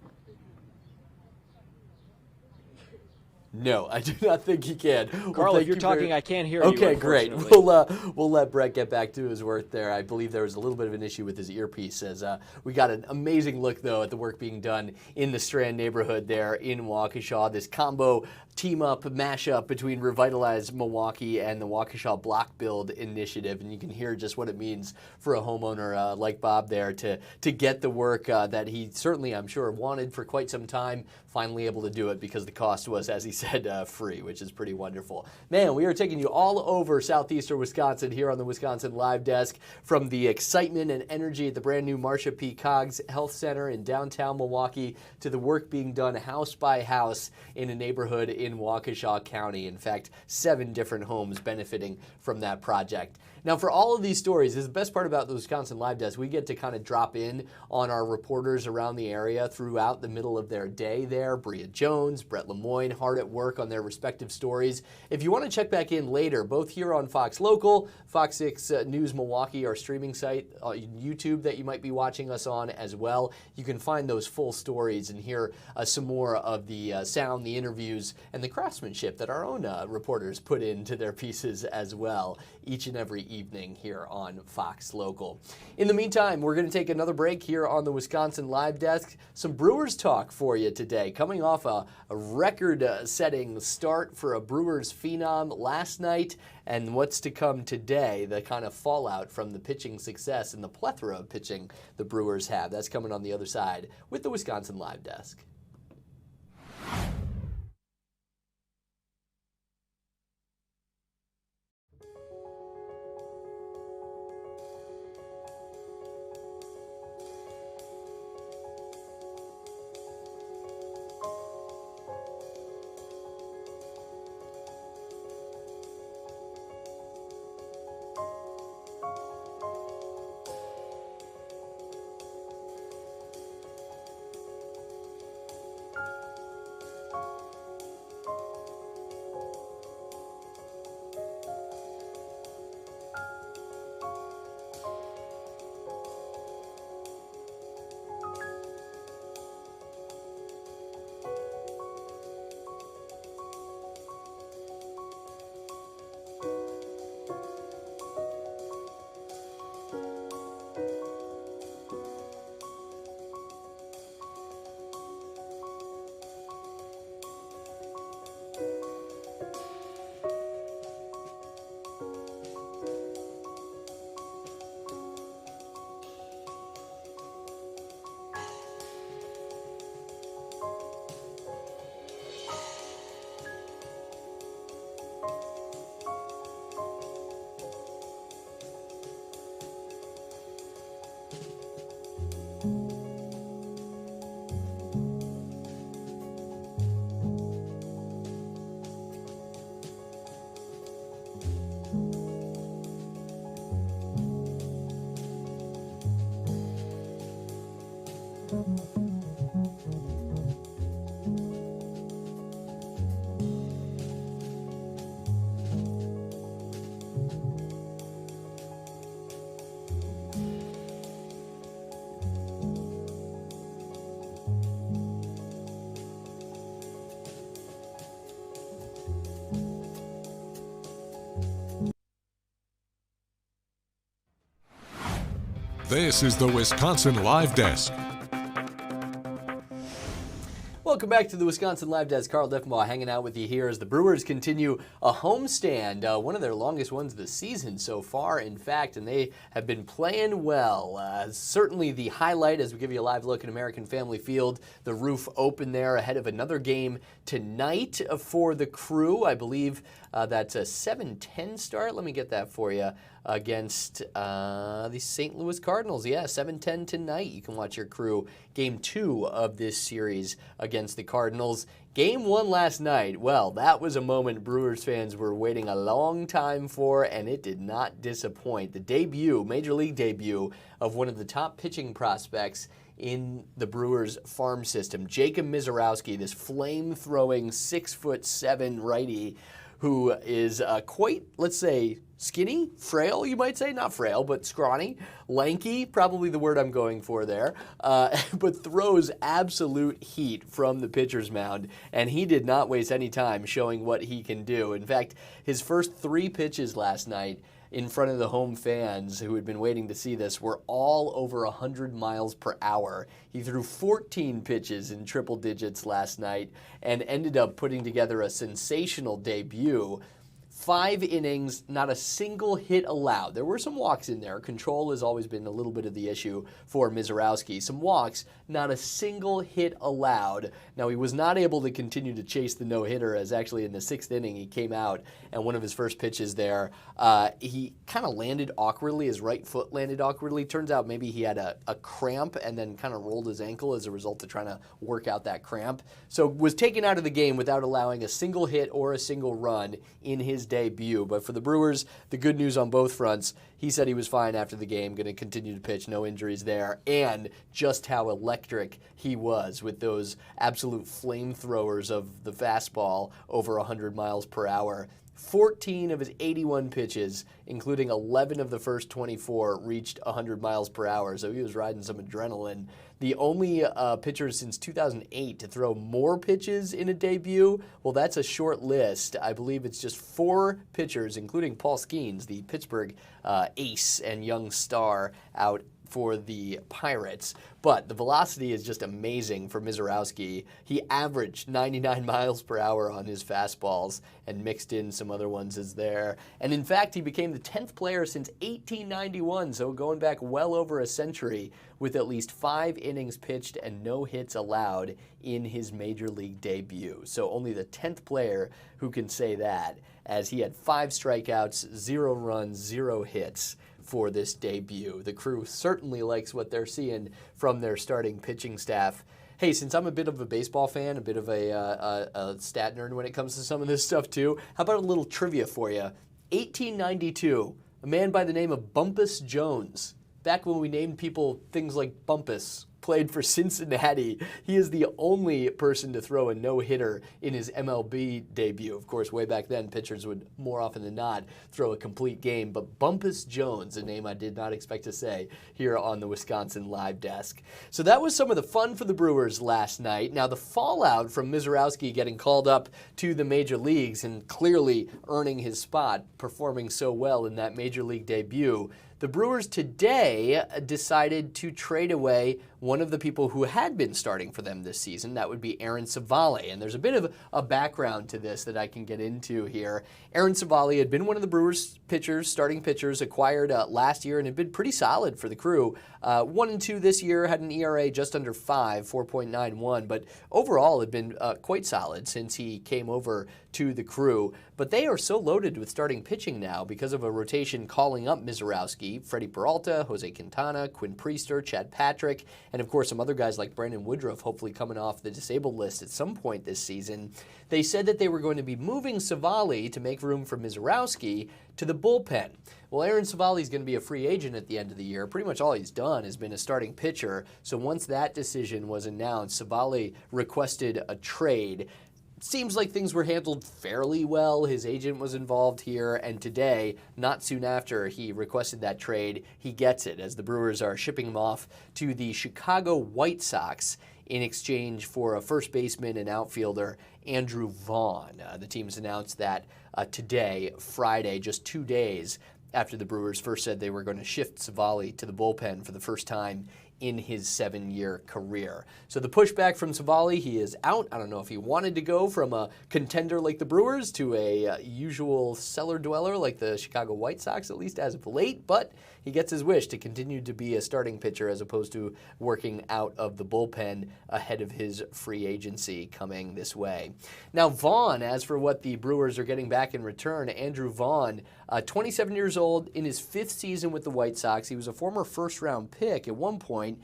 No, I do not think he can. Carl, if you're talking, I can't hear you. Okay, great. We'll let Brett get back to his work there. I believe there was a little bit of an issue with his earpiece. As we got an amazing look, though, at the work being done in the Strand neighborhood there in Waukesha. This combo team-up, mash-up between Revitalize Milwaukee and the Waukesha Block Build Initiative, and you can hear just what it means for a homeowner like Bob there to get the work that he certainly, I'm sure, wanted for quite some time, finally able to do it because the cost was, as he said, free, which is pretty wonderful. Man, we are taking you all over southeastern Wisconsin here on the Wisconsin Live Desk, from the excitement and energy at the brand new Marcia P. Coggs Health Center in downtown Milwaukee to the work being done house by house in a neighborhood in Waukesha County. In fact, 7 different homes benefiting from that project. Now, for all of these stories, this is the best part about the Wisconsin Live Desk. We get to kind of drop in on our reporters around the area throughout the middle of their day there. Bria Jones, Brett Lemoyne, hard at work on their respective stories. If you want to check back in later, both here on Fox Local, FOX6 News Milwaukee, our streaming site, YouTube that you might be watching us on as well, you can find those full stories and hear some more of the sound, the interviews, and the craftsmanship that our own reporters put into their pieces as well each and every evening here on Fox Local. In the meantime, we're going to take another break here on the Wisconsin Live Desk. Some Brewers talk for you today. Coming off a record-setting start for a Brewers phenom last night, and what's to come today, the kind of fallout from the pitching success and the plethora of pitching the Brewers have. That's coming on the other side with the Wisconsin Live Desk. This is the Wisconsin Live Desk. Welcome back to the Wisconsin Live Desk. Carl Diffenbaugh hanging out with you here as the Brewers continue a homestand, one of their longest ones of the season so far, in fact, and they have been playing well. Certainly the highlight as we give you a live look at American Family Field, the roof open there ahead of another game tonight for the Crew. I believe that's a 7:10 start. Let me get that for you. Against the St. Louis Cardinals. Yeah, 7:10 tonight. You can watch your Crew game 2 of this series against the Cardinals. Game 1 last night, well, that was a moment Brewers fans were waiting a long time for, and it did not disappoint. The debut, Major League debut, of one of the top pitching prospects in the Brewers farm system, Jacob Misiorowski, this flame-throwing 6'7" righty who is quite, let's say, skinny, frail, you might say. Not frail, but scrawny, lanky, probably the word I'm going for there, but throws absolute heat from the pitcher's mound, and he did not waste any time showing what he can do. In fact, his first 3 pitches last night in front of the home fans who had been waiting to see this were all over 100 miles per hour. He threw 14 pitches in triple digits last night and ended up putting together a sensational debut. 5 innings, not a single hit allowed. There were some walks in there. Control has always been a little bit of the issue for Misiorowski. Some walks, not a single hit allowed. Now, he was not able to continue to chase the no-hitter, as actually in the 6th inning he came out and one of his first pitches there, he kind of landed awkwardly. His right foot landed awkwardly. Turns out maybe he had a cramp and then kind of rolled his ankle as a result of trying to work out that cramp. So was taken out of the game without allowing a single hit or a single run in his debut. But for the Brewers, the good news on both fronts, he said he was fine after the game, going to continue to pitch, no injuries there, and just how electric he was with those absolute flamethrowers of the fastball over 100 miles per hour. 14 of his 81 pitches, including 11 of the first 24, reached 100 miles per hour, so he was riding some adrenaline. The only pitcher since 2008 to throw more pitches in a debut, well, that's a short list. I believe it's just 4 pitchers, including Paul Skeens, the Pittsburgh ace and young star out for the Pirates. But the velocity is just amazing for Misiorowski. He averaged 99 miles per hour on his fastballs and mixed in some other ones as there. And in fact, he became the 10th player since 1891, so going back well over a century, with at least 5 innings pitched and no hits allowed in his Major League debut. So only the 10th player who can say that, as he had 5 strikeouts, 0 runs, 0 hits for this debut. The Crew certainly likes what they're seeing from their starting pitching staff. Hey, since I'm a bit of a baseball fan, a bit of a stat nerd when it comes to some of this stuff too, how about a little trivia for you? 1892, a man by the name of Bumpus Jones, back when we named people things like Bumpus, played for Cincinnati. He is the only person to throw a no-hitter in his MLB debut. Of course, way back then, pitchers would more often than not throw a complete game, but Bumpus Jones, a name I did not expect to say here on the Wisconsin Live Desk. So that was some of the fun for the Brewers last night. Now, the fallout from Misiorowski getting called up to the major leagues and clearly earning his spot, performing so well in that major league debut, the Brewers today decided to trade away one of the people who had been starting for them this season. That would be Aaron Civale. And there's a bit of a background to this that I can get into here. Aaron Civale had been one of the Brewers pitchers, starting pitchers, acquired last year and had been pretty solid for the Crew. 1-2 this year, had an ERA just under 5, 4.91, but overall had been quite solid since he came over to the Crew. But they are so loaded with starting pitching now because of a rotation calling up Misiorowski, Freddie Peralta, Jose Quintana, Quinn Priester, Chad Patrick, and of course some other guys like Brandon Woodruff hopefully coming off the disabled list at some point this season. They said that they were going to be moving Civale to make room for Misiorowski to the bullpen. Well, Aaron Civale is going to be a free agent at the end of the year. Pretty much all he's done has been a starting pitcher. So once that decision was announced, Civale requested a trade. Seems like things were handled fairly well. His agent was involved here, and today, not soon after he requested that trade, he gets it, as the Brewers are shipping him off to the Chicago White Sox in exchange for a first baseman and outfielder, Andrew Vaughn. The team's announced that today, Friday, just 2 days after the Brewers first said they were going to shift Savali to the bullpen for the first time in his 7-year career. So the pushback from Savali, he is out. I don't know if he wanted to go from a contender like the Brewers to a usual cellar dweller like the Chicago White Sox, at least as of late, but he gets his wish to continue to be a starting pitcher as opposed to working out of the bullpen ahead of his free agency coming this way. Now Vaughn, as for what the Brewers are getting back in return, Andrew Vaughn, 27 years old, in his 5th season with the White Sox. He was a former first-round pick at one point.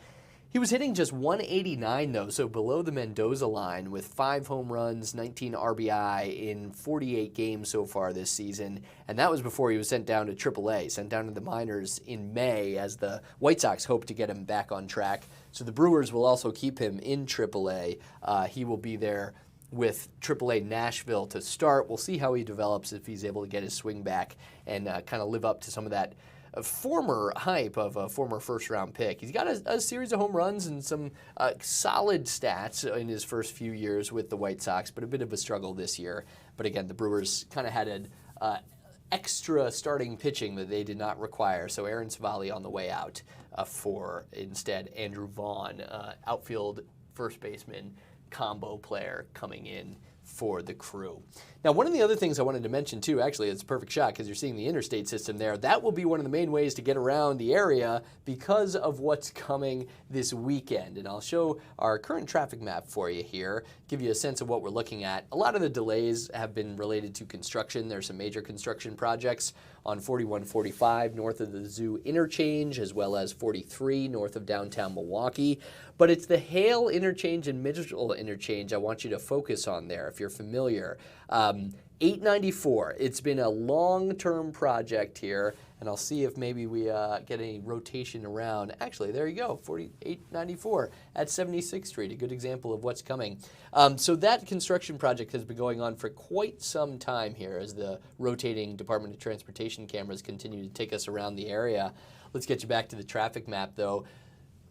He was hitting just 189, though, so below the Mendoza line with 5 home runs, 19 RBI in 48 games so far this season. And that was before he was sent down to AAA, sent down to the minors in May as the White Sox hope to get him back on track. So the Brewers will also keep him in AAA. He will be there with AAA Nashville to start. We'll see how he develops if he's able to get his swing back and kind of live up to some of that former hype of a former first-round pick. He's got a series of home runs and some solid stats in his first few years with the White Sox, but a bit of a struggle this year. But again, the Brewers kind of had an extra starting pitching that they did not require. So Aaron Savali on the way out for instead Andrew Vaughn, outfield first baseman combo player coming in for the Crew. Now, one of the other things I wanted to mention too, actually, it's a perfect shot because you're seeing the interstate system there. That will be one of the main ways to get around the area because of what's coming this weekend. And I'll show our current traffic map for you here, give you a sense of what we're looking at. A lot of the delays have been related to construction. There's some major construction projects on 4145 north of the Zoo interchange, as well as 43 north of downtown Milwaukee. But it's the Hale interchange and Mitchell interchange I want you to focus on there, if you're familiar. 894, it's been a long-term project here, and I'll see if maybe we get any rotation around. Actually, there you go, 894 at 76th Street, a good example of what's coming. So that construction project has been going on for quite some time here as the rotating Department of Transportation cameras continue to take us around the area. Let's get you back to the traffic map, though.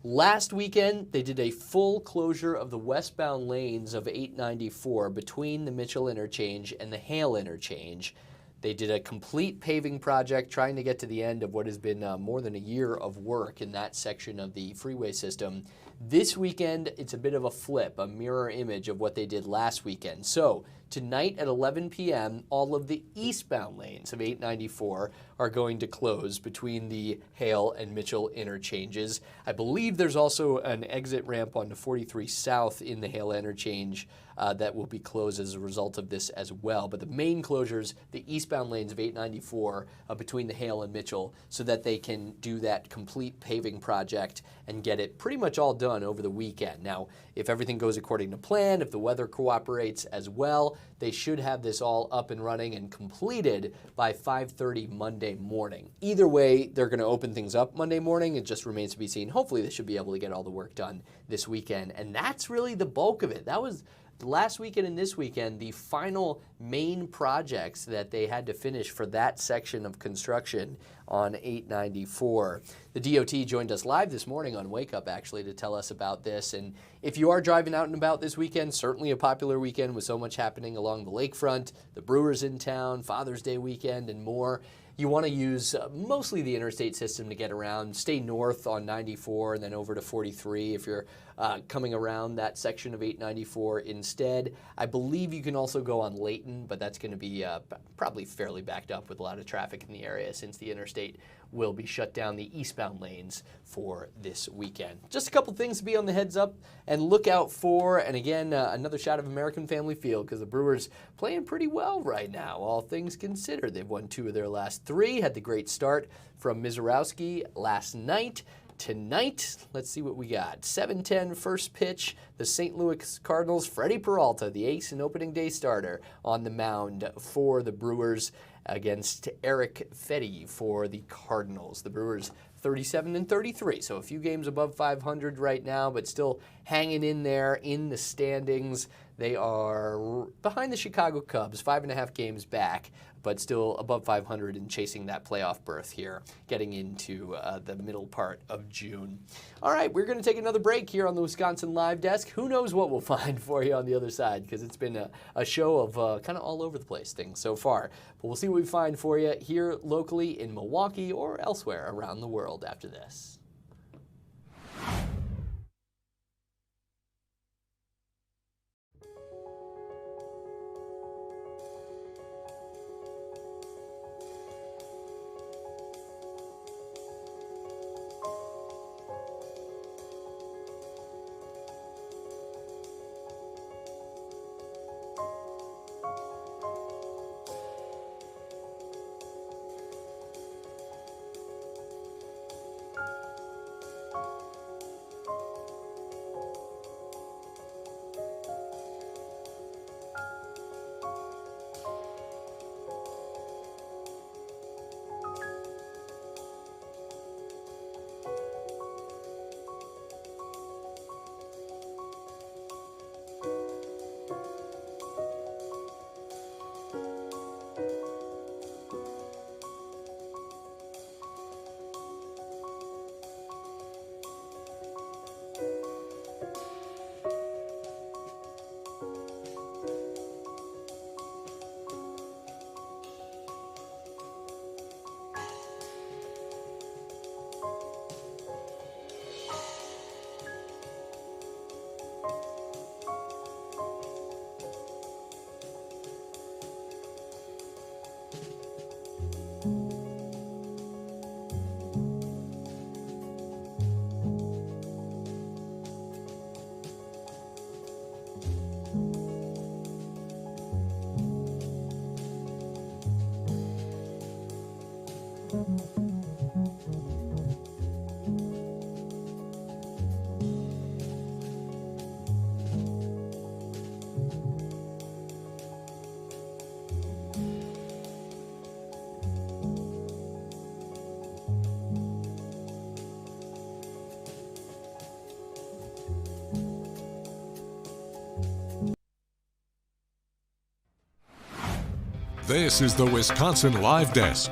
Last weekend, they did a full closure of the westbound lanes of 894 between the Mitchell interchange and the Hale interchange. They did a complete paving project trying to get to the end of what has been more than a year of work in that section of the freeway system. This weekend, it's a bit of a flip, a mirror image of what they did last weekend. So tonight at 11 p.m., all of the eastbound lanes of 894 are going to close between the Hale and Mitchell interchanges. I believe there's also an exit ramp onto 43 South in the Hale interchange that will be closed as a result of this as well. But the main closures, the eastbound lanes of 894 between the Hale and Mitchell, so that they can do that complete paving project and get it pretty much all done over the weekend. Now, if everything goes according to plan, if the weather cooperates as well, they should have this all up and running and completed by 5:30 Monday morning. Either way, they're going to open things up Monday morning. It just remains to be seen. Hopefully, they should be able to get all the work done this weekend. And that's really the bulk of it. That was last weekend and this weekend, the final main projects that they had to finish for that section of construction on 894. The DOT joined us live this morning on Wake Up, actually, to tell us about this. And if you are driving out and about this weekend, certainly a popular weekend with so much happening along the lakefront, the Brewers in town, Father's Day weekend, and more. You want to use mostly the interstate system to get around. Stay north on 94 and then over to 43 if you're coming around that section of 894 instead. I believe you can also go on Layton, but that's going to be probably fairly backed up with a lot of traffic in the area since the interstate will be shut down the eastbound lanes for this weekend. Just a couple things to be on the heads up and look out for. And again, another shot of American Family Field because the Brewers playing pretty well right now, all things considered. They've won 2 of their last 3, had the great start from Mizorowski last night. Tonight, let's see what we got. 7:10 first pitch, the St. Louis Cardinals, Freddie Peralta, the ace and opening day starter, on the mound for the Brewers against Eric Fetty for the Cardinals. The Brewers 37-33, so a few games above 500 right now, but still hanging in there in the standings. They are behind the Chicago Cubs, 5.5 games back, but still above 500 and chasing that playoff berth here, getting into the middle part of June. All right, we're going to take another break here on the Wisconsin Live Desk. Who knows what we'll find for you on the other side, because it's been a show of kind of all over the place things so far. But we'll see what we find for you here locally in Milwaukee or elsewhere around the world after this. This is the Wisconsin Live Desk.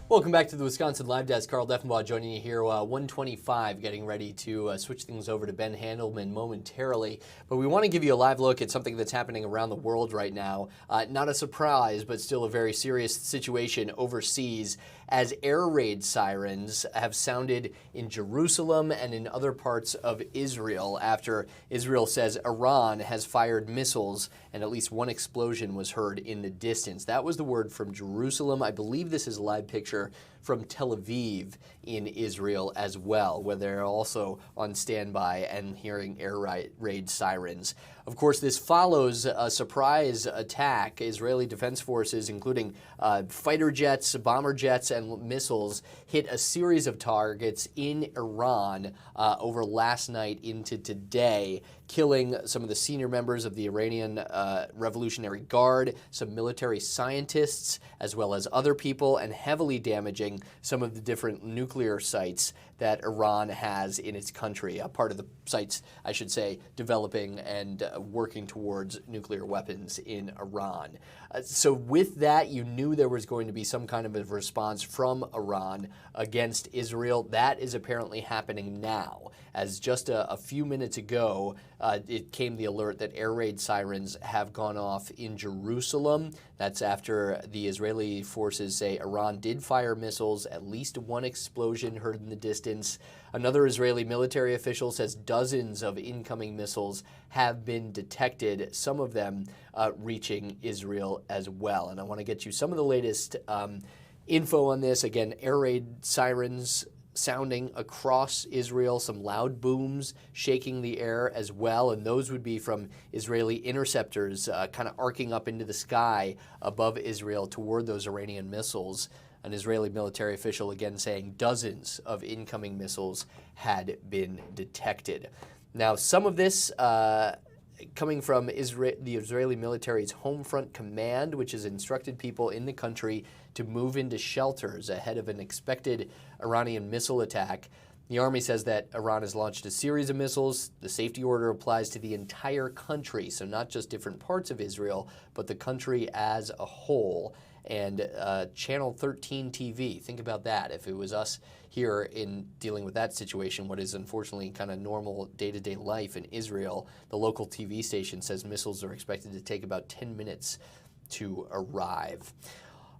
Welcome back to the Wisconsin Live Desk. Carl Deffenbaugh joining you here, 125, getting ready to switch things over to Ben Handelman momentarily. But we want to give you a live look at something that's happening around the world right now. Not a surprise, but still a very serious situation overseas as air raid sirens have sounded in Jerusalem and in other parts of Israel after Israel says Iran has fired missiles and at least one explosion was heard in the distance. That was the word from Jerusalem. I believe this is a live picture from Tel Aviv in Israel as well, where they're also on standby and hearing air raid sirens. Of course, this follows a surprise attack. Israeli defense forces, including fighter jets, bomber jets, and missiles, hit a series of targets in Iran over last night into today, killing some of the senior members of the Iranian Revolutionary Guard, some military scientists, as well as other people, and heavily damaging some of the different nuclear sites that Iran has in its country, a part of the sites, I should say, developing and working towards nuclear weapons in Iran. So with that, you knew there was going to be some kind of a response from Iran against Israel. That is apparently happening now, as just a few minutes ago, it came the alert that air raid sirens have gone off in Jerusalem. That's after the Israeli forces say Iran did fire missiles, at least one explosion heard in the distance. Another Israeli military official says dozens of incoming missiles have been detected, some of them reaching Israel as well. And I want to get you some of the latest info on this. Again, air raid sirens sounding across Israel, some loud booms shaking the air as well, and those would be from Israeli interceptors kind of arcing up into the sky above Israel toward those Iranian missiles. An Israeli military official again saying dozens of incoming missiles had been detected. Now, some of this coming from the Israeli military's Home Front Command, which has instructed people in the country to move into shelters ahead of an expected Iranian missile attack. The Army says that Iran has launched a series of missiles. The safety order applies to the entire country, so not just different parts of Israel, but the country as a whole. And Channel 13 TV, think about that. If it was us here in dealing with that situation, what is unfortunately kind of normal day-to-day life in Israel, the local TV station says missiles are expected to take about 10 minutes to arrive.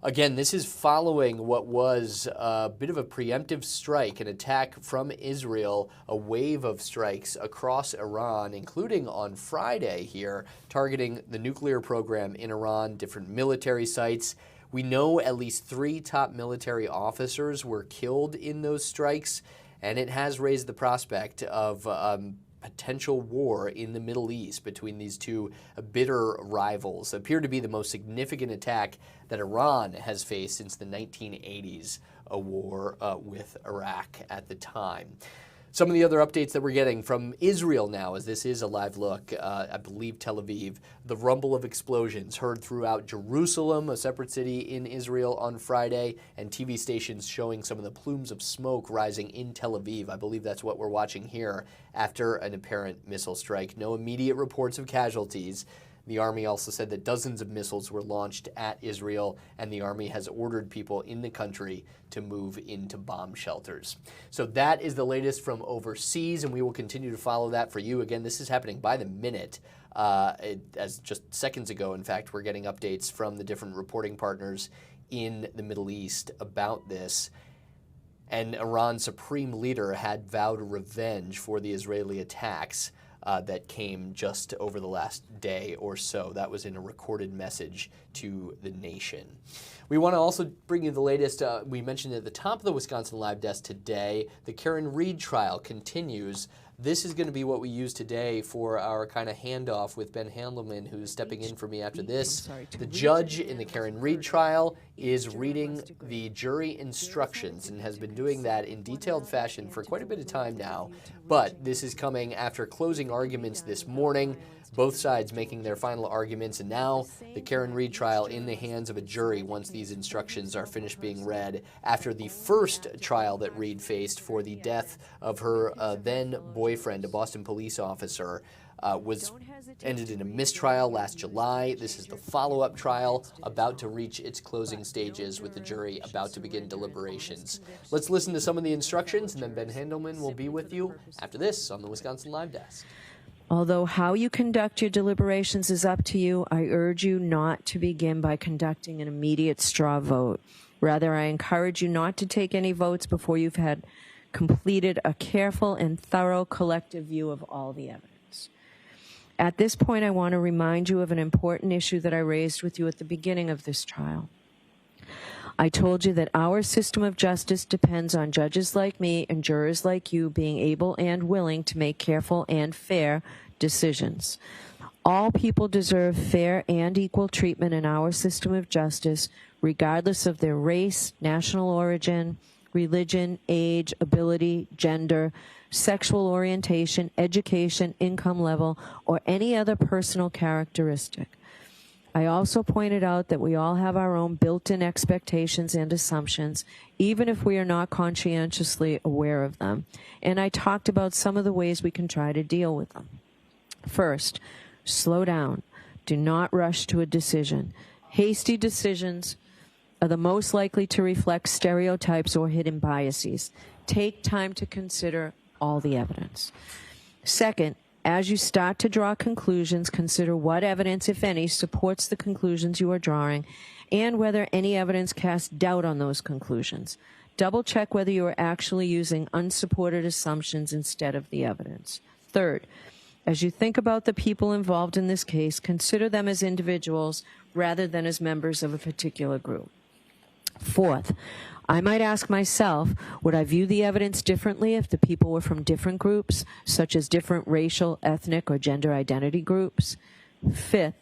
Again, this is following what was a bit of a preemptive strike, an attack from Israel, a wave of strikes across Iran, including on Friday here, targeting the nuclear program in Iran, different military sites. We know at least 3 top military officers were killed in those strikes, and it has raised the prospect of potential war in the Middle East between these two bitter rivals. Appear to be the most significant attack that Iran has faced since the 1980s, a war with Iraq at the time. Some of the other updates that we're getting from Israel now, as this is a live look, I believe Tel Aviv, the rumble of explosions heard throughout Jerusalem, a separate city in Israel, on Friday, and TV stations showing some of the plumes of smoke rising in Tel Aviv. I believe that's what we're watching here after an apparent missile strike. No immediate reports of casualties. The Army also said that dozens of missiles were launched at Israel, and the Army has ordered people in the country to move into bomb shelters. So that is the latest from overseas, and we will continue to follow that for you. Again, this is happening by the minute. As just seconds ago, in fact, we're getting updates from the different reporting partners in the Middle East about this. And Iran's supreme leader had vowed revenge for the Israeli attacks that came just over the last day or so. That was in a recorded message to the nation. We want to also bring you the latest. We mentioned at the top of the Wisconsin Live Desk today, the Karen Reed trial continues. This is going to be what we use today for our kind of handoff with Ben Handelman, who's stepping in for me after this. The judge in the Karen Reed trial is reading the jury instructions and has been doing that in detailed fashion for quite a bit of time now. But this is coming after closing arguments this morning, both sides making their final arguments, and now the Karen Reed trial in the hands of a jury once these instructions are finished being read, after the first trial that Reed faced for the death of her then boyfriend, a Boston police officer, was ended in a mistrial last July. This is the follow-up trial about to reach its closing stages with the jury about to begin deliberations. Let's listen to some of the instructions, and then Ben Handelman will be with you after this on the Wisconsin Live Desk. Although how you conduct your deliberations is up to you, I urge you not to begin by conducting an immediate straw vote. Rather, I encourage you not to take any votes before you've had completed a careful and thorough collective view of all the evidence. At this point, I want to remind you of an important issue that I raised with you at the beginning of this trial. I told you that our system of justice depends on judges like me and jurors like you being able and willing to make careful and fair decisions. All people deserve fair and equal treatment in our system of justice, regardless of their race, national origin, religion, age, ability, gender, sexual orientation, education, income level, or any other personal characteristic. I also pointed out that we all have our own built-in expectations and assumptions, even if we are not conscientiously aware of them. And I talked about some of the ways we can try to deal with them. First, slow down. Do not rush to a decision. Hasty decisions are the most likely to reflect stereotypes or hidden biases. Take time to consider all the evidence. Second, as you start to draw conclusions, consider what evidence, if any, supports the conclusions you are drawing and whether any evidence casts doubt on those conclusions. Double-check whether you are actually using unsupported assumptions instead of the evidence. Third, as you think about the people involved in this case, consider them as individuals rather than as members of a particular group. Fourth, I might ask myself, would I view the evidence differently if the people were from different groups, such as different racial, ethnic, or gender identity groups? Fifth,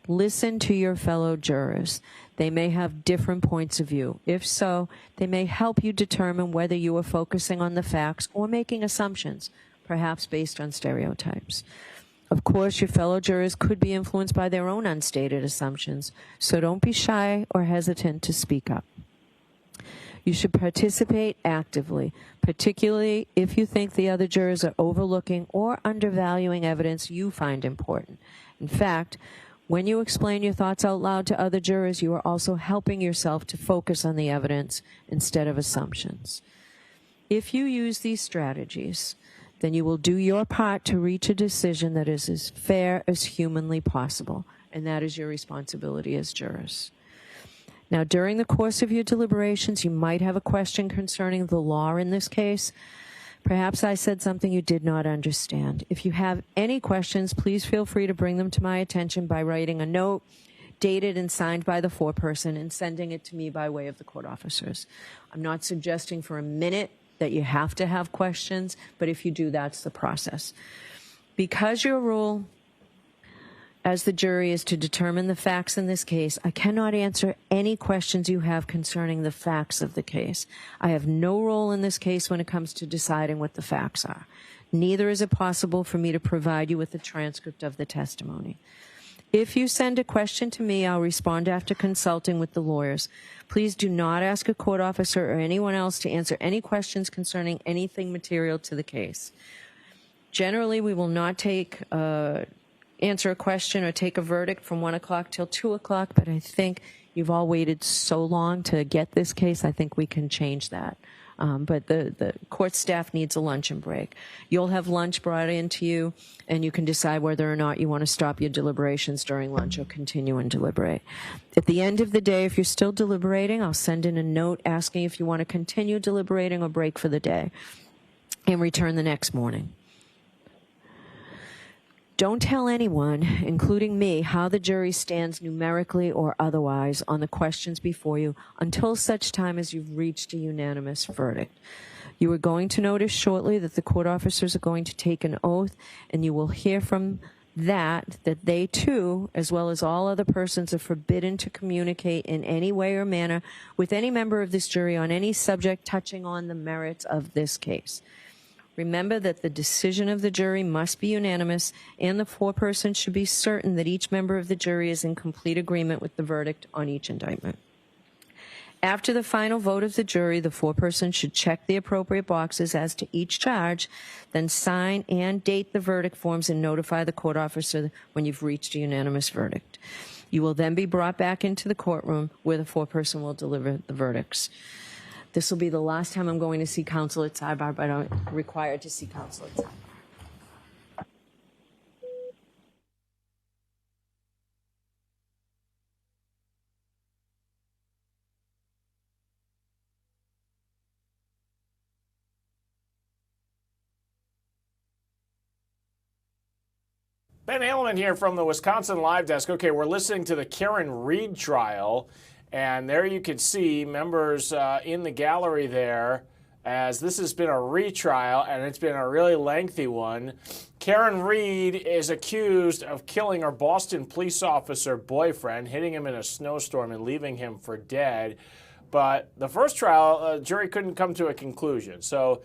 listen to your fellow jurors. They may have different points of view. If so, they may help you determine whether you are focusing on the facts or making assumptions, perhaps based on stereotypes. Of course, your fellow jurors could be influenced by their own unstated assumptions, so don't be shy or hesitant to speak up. You should participate actively, particularly if you think the other jurors are overlooking or undervaluing evidence you find important. In fact, when you explain your thoughts out loud to other jurors, you are also helping yourself to focus on the evidence instead of assumptions. If you use these strategies, then you will do your part to reach a decision that is as fair as humanly possible, and that is your responsibility as jurors. Now, during the course of your deliberations, you might have a question concerning the law in this case. Perhaps I said something you did not understand. If you have any questions, please feel free to bring them to my attention by writing a note dated and signed by the foreperson and sending it to me by way of the court officers. I'm not suggesting for a minute that you have to have questions, but if you do, that's the process. Because your role as the jury is to determine the facts in this case, I cannot answer any questions you have concerning the facts of the case. I have no role in this case when it comes to deciding what the facts are. Neither is it possible for me to provide you with a transcript of the testimony. If you send a question to me, I'll respond after consulting with the lawyers. Please do not ask a court officer or anyone else to answer any questions concerning anything material to the case. Generally, we will not answer a question or take a verdict from 1 o'clock till 2 o'clock, but I think you've all waited so long to get this case, I think we can change that. But the court staff needs a luncheon break. You'll have lunch brought into you, and you can decide whether or not you want to stop your deliberations during lunch or continue and deliberate. At the end of the day, if you're still deliberating, I'll send in a note asking if you want to continue deliberating or break for the day and return the next morning. Don't tell anyone, including me, how the jury stands numerically or otherwise on the questions before you until such time as you've reached a unanimous verdict. You are going to notice shortly that the court officers are going to take an oath, and you will hear from that they too, as well as all other persons, are forbidden to communicate in any way or manner with any member of this jury on any subject touching on the merits of this case. Remember that the decision of the jury must be unanimous, and the foreperson should be certain that each member of the jury is in complete agreement with the verdict on each indictment. After the final vote of the jury, the foreperson should check the appropriate boxes as to each charge, then sign and date the verdict forms and notify the court officer when you've reached a unanimous verdict. You will then be brought back into the courtroom where the foreperson will deliver the verdicts. This will be the last time I'm going to see counsel at sidebar, but I'm required to see counsel at sidebar. Ben Haleman here from the Wisconsin Live Desk. Okay, we're listening to the Karen Reed trial. And there you can see members in the gallery there, as this has been a retrial, and it's been a really lengthy one. Karen Reed is accused of killing her Boston police officer boyfriend, hitting him in a snowstorm and leaving him for dead. But the first trial, jury couldn't come to a conclusion. So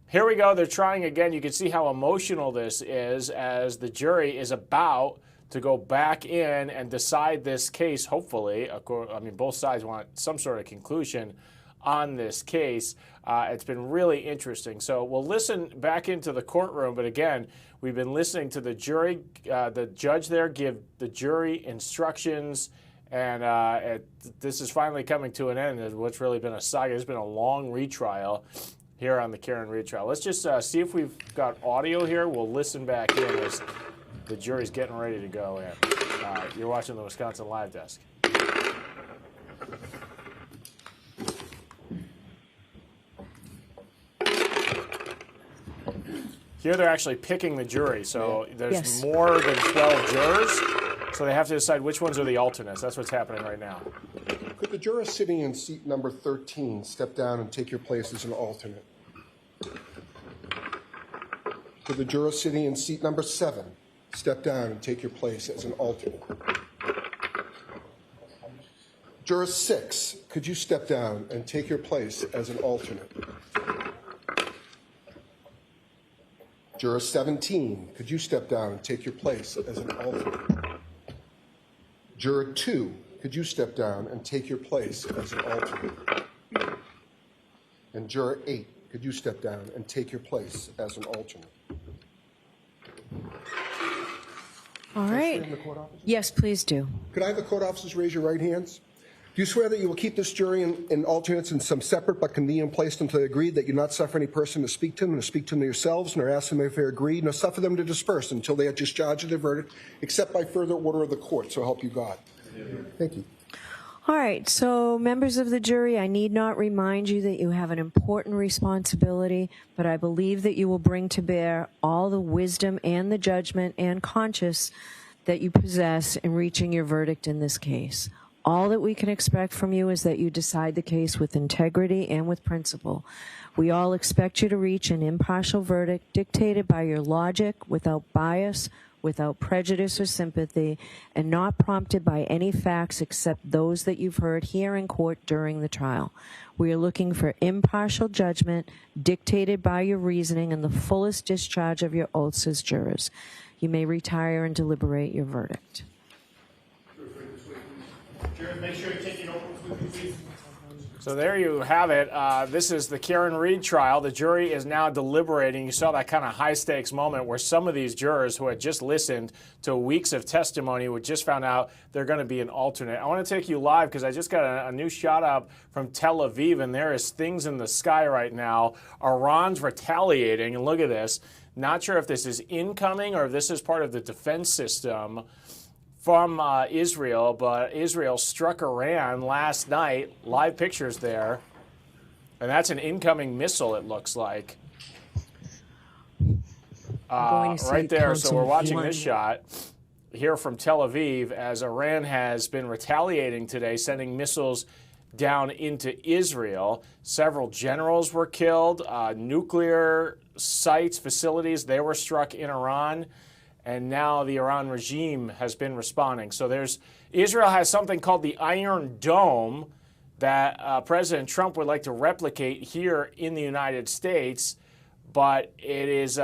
here we go. They're trying again. You can see how emotional this is as the jury is about to go back in and decide this case, hopefully. I mean, both sides want some sort of conclusion on this case. It's been really interesting. So we'll listen back into the courtroom, but again, we've been listening to the jury, the judge there give the jury instructions, and this is finally coming to an end of what's really been a saga. It's been a long retrial here on the Karen Reed trial. Let's just see if we've got audio here. We'll listen back in as the jury's getting ready to go in. You're watching the Wisconsin Live Desk. Here they're actually picking the jury, so there's more than 12 jurors, so they have to decide which ones are the alternates. That's what's happening right now. Could the juror sitting in seat number 13 step down and take your place as an alternate? Could the juror sitting in seat number 7 step down and take your place as an alternate? Juror 6, could you step down and take your place as an alternate? Juror 17, could you step down and take your place as an alternate? Juror 2, could you step down and take your place as an alternate? And Juror 8, could you step down and take your place as an alternate? All right. Yes, please do. Could I have the court officers raise your right hands? Do you swear that you will keep this jury in alternates in some separate but convenient place until they agree that you not suffer any person to speak to them, nor speak to them yourselves, nor ask them if they agree, nor suffer them to disperse until they have discharged their verdict, except by further order of the court, so help you God? Thank you. All right, so members of the jury, I need not remind you that you have an important responsibility, but I believe that you will bring to bear all the wisdom and the judgment and conscience that you possess in reaching your verdict in this case. All that we can expect from you is that you decide the case with integrity and with principle. We all expect you to reach an impartial verdict dictated by your logic, without bias, without prejudice or sympathy, and not prompted by any facts except those that you've heard here in court during the trial. We are looking for impartial judgment dictated by your reasoning and the fullest discharge of your oaths as jurors. You may retire and deliberate your verdict. Make sure you take your notebooks with you, please. So there you have it. This is the Karen Reed trial. The jury is now deliberating. You saw that kind of high-stakes moment where some of these jurors who had just listened to weeks of testimony who just found out they're going to be an alternate. I want to take you live because I just got a new shot up from Tel Aviv, and there is things in the sky right now. Iran's retaliating, and look at this. Not sure if this is incoming or if this is part of the defense system from Israel, but Israel struck Iran last night. Live pictures there. And that's an incoming missile, it looks like. Right there, so we're watching this shot here from Tel Aviv as Iran has been retaliating today, sending missiles down into Israel. Several generals were killed. Nuclear sites, facilities, they were struck in Iran. And now the Iran regime has been responding. So Israel has something called the Iron Dome that President Trump would like to replicate here in the United States. But it is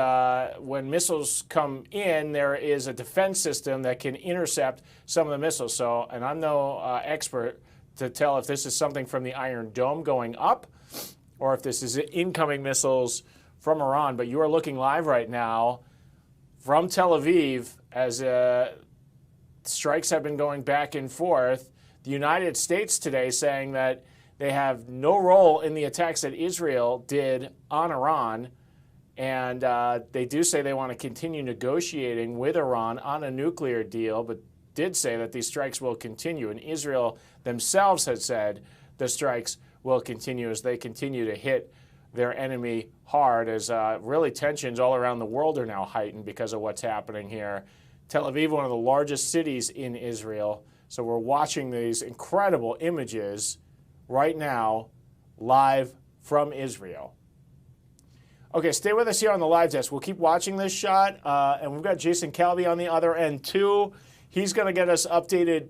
when missiles come in, there is a defense system that can intercept some of the missiles. So, and I'm no expert to tell if this is something from the Iron Dome going up or if this is incoming missiles from Iran. But you are looking live right now from Tel Aviv as strikes have been going back and forth. The United States today saying that they have no role in the attacks that Israel did on Iran. And they do say they want to continue negotiating with Iran on a nuclear deal, but did say that these strikes will continue. And Israel themselves has said the strikes will continue as they continue to hit their enemy hard, as really tensions all around the world are now heightened because of what's happening here. Tel Aviv, one of the largest cities in Israel. So we're watching these incredible images right now live from Israel. Okay, stay with us here on the live desk. We'll keep watching this shot, and we've got Jason Calvi on the other end too. He's going to get us updated.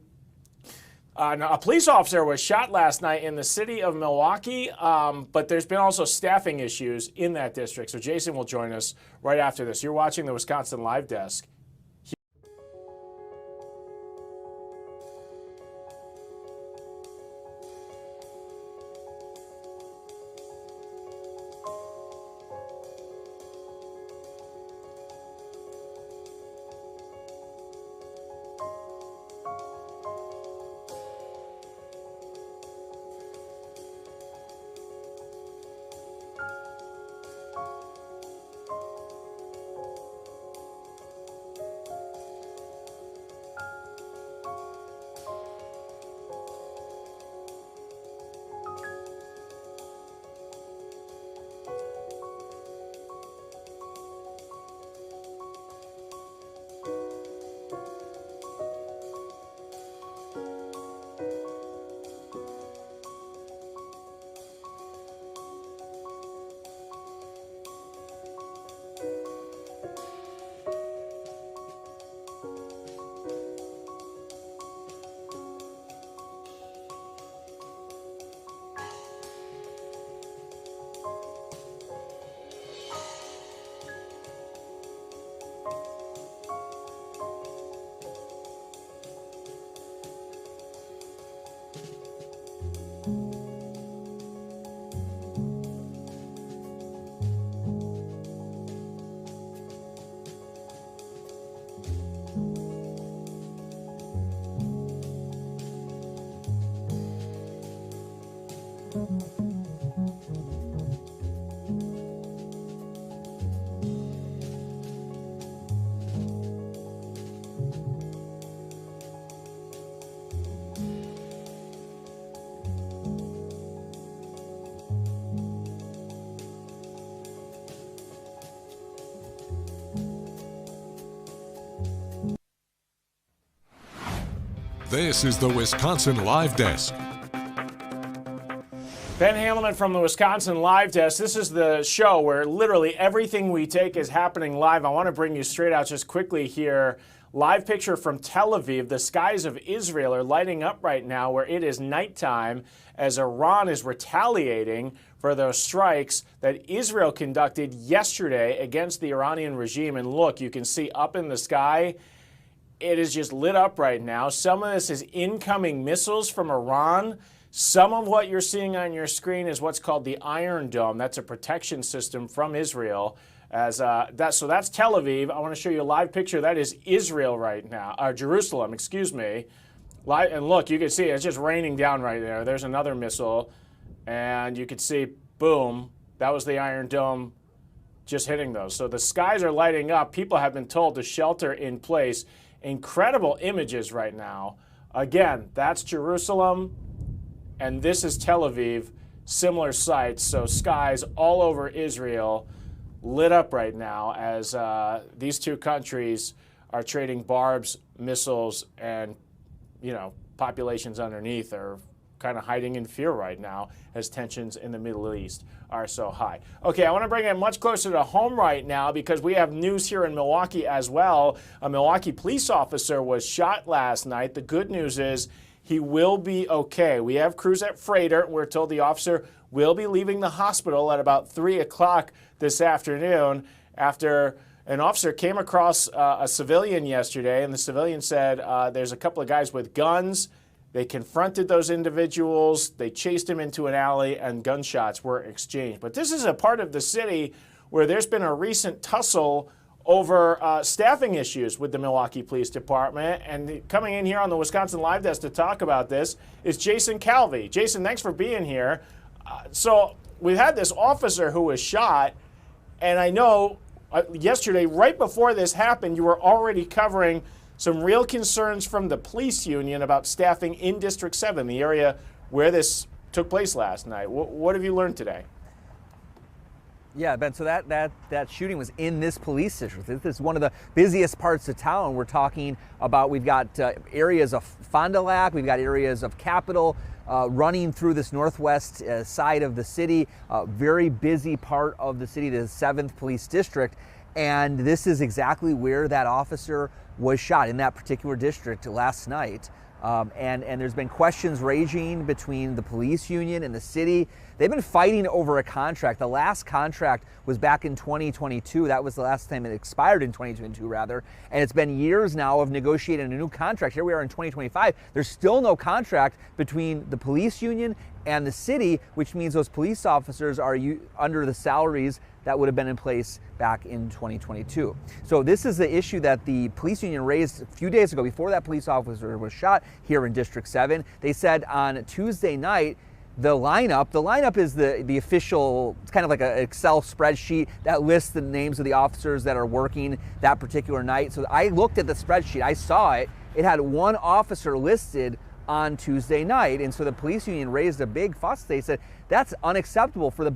A police officer was shot last night in the city of Milwaukee, but there's been also staffing issues in that district. So Jason will join us right after this. You're watching the Wisconsin Live Desk. This is the Wisconsin Live Desk. Ben Hamilton from the Wisconsin Live Desk. This is the show where literally everything we take is happening live. I want to bring you straight out just quickly here. Live picture from Tel Aviv. The skies of Israel are lighting up right now where it is nighttime as Iran is retaliating for those strikes that Israel conducted yesterday against the Iranian regime. And look, you can see up in the sky, it is just lit up right now. Some of this is incoming missiles from Iran. Some of what you're seeing on your screen is what's called the Iron Dome. That's a protection system from Israel. So that's Tel Aviv. I want to show you a live picture. That is Israel right now, Jerusalem, excuse me. And look, you can see it's just raining down right there. There's another missile, and you can see, boom, that was the Iron Dome just hitting those. So the skies are lighting up. People have been told to shelter in place. Incredible images right now. Again, that's Jerusalem, and this is Tel Aviv. Similar sights, so skies all over Israel lit up right now as these two countries are trading barbs, missiles, and populations underneath are kind of hiding in fear right now as tensions in the Middle East are so high. Okay, I want to bring it much closer to home right now because we have news here in Milwaukee as well. A Milwaukee police officer was shot last night. The good news is he will be okay. We have crews at Freighter. We're told the officer will be leaving the hospital at about 3 o'clock this afternoon after an officer came across a civilian yesterday, and the civilian said there's a couple of guys with guns. They confronted those individuals, they chased him into an alley, and gunshots were exchanged. But this is a part of the city where there's been a recent tussle over staffing issues with the Milwaukee Police Department. And coming in here on the Wisconsin Live Desk to talk about this is Jason Calvi. Jason, thanks for being here. So we've had this officer who was shot, and I know yesterday, right before this happened, you were already covering some real concerns from the police union about staffing in District 7, the area where this took place last night. What have you learned today? Yeah, Ben, so that shooting was in this police district. This is one of the busiest parts of town. We're talking about, we've got areas of Fond du Lac, we've got areas of Capitol running through this northwest side of the city, very busy part of the city, the 7th Police District. And this is exactly where that officer was shot, in that particular district last night. And there's been questions raging between the police union and the city. They've been fighting over a contract. The last contract was back in 2022. That was the last time it expired, in 2022 rather. And it's been years now of negotiating a new contract. Here we are in 2025. There's still no contract between the police union and the city, which means those police officers are under the salaries that would have been in place back in 2022. So this is the issue that the police union raised a few days ago before that police officer was shot here in District 7. They said on Tuesday night, the lineup is the official, it's kind of like an Excel spreadsheet that lists the names of the officers that are working that particular night. So I looked at the spreadsheet, I saw it. It had one officer listed on Tuesday night. And so the police union raised a big fuss. They said that's unacceptable for one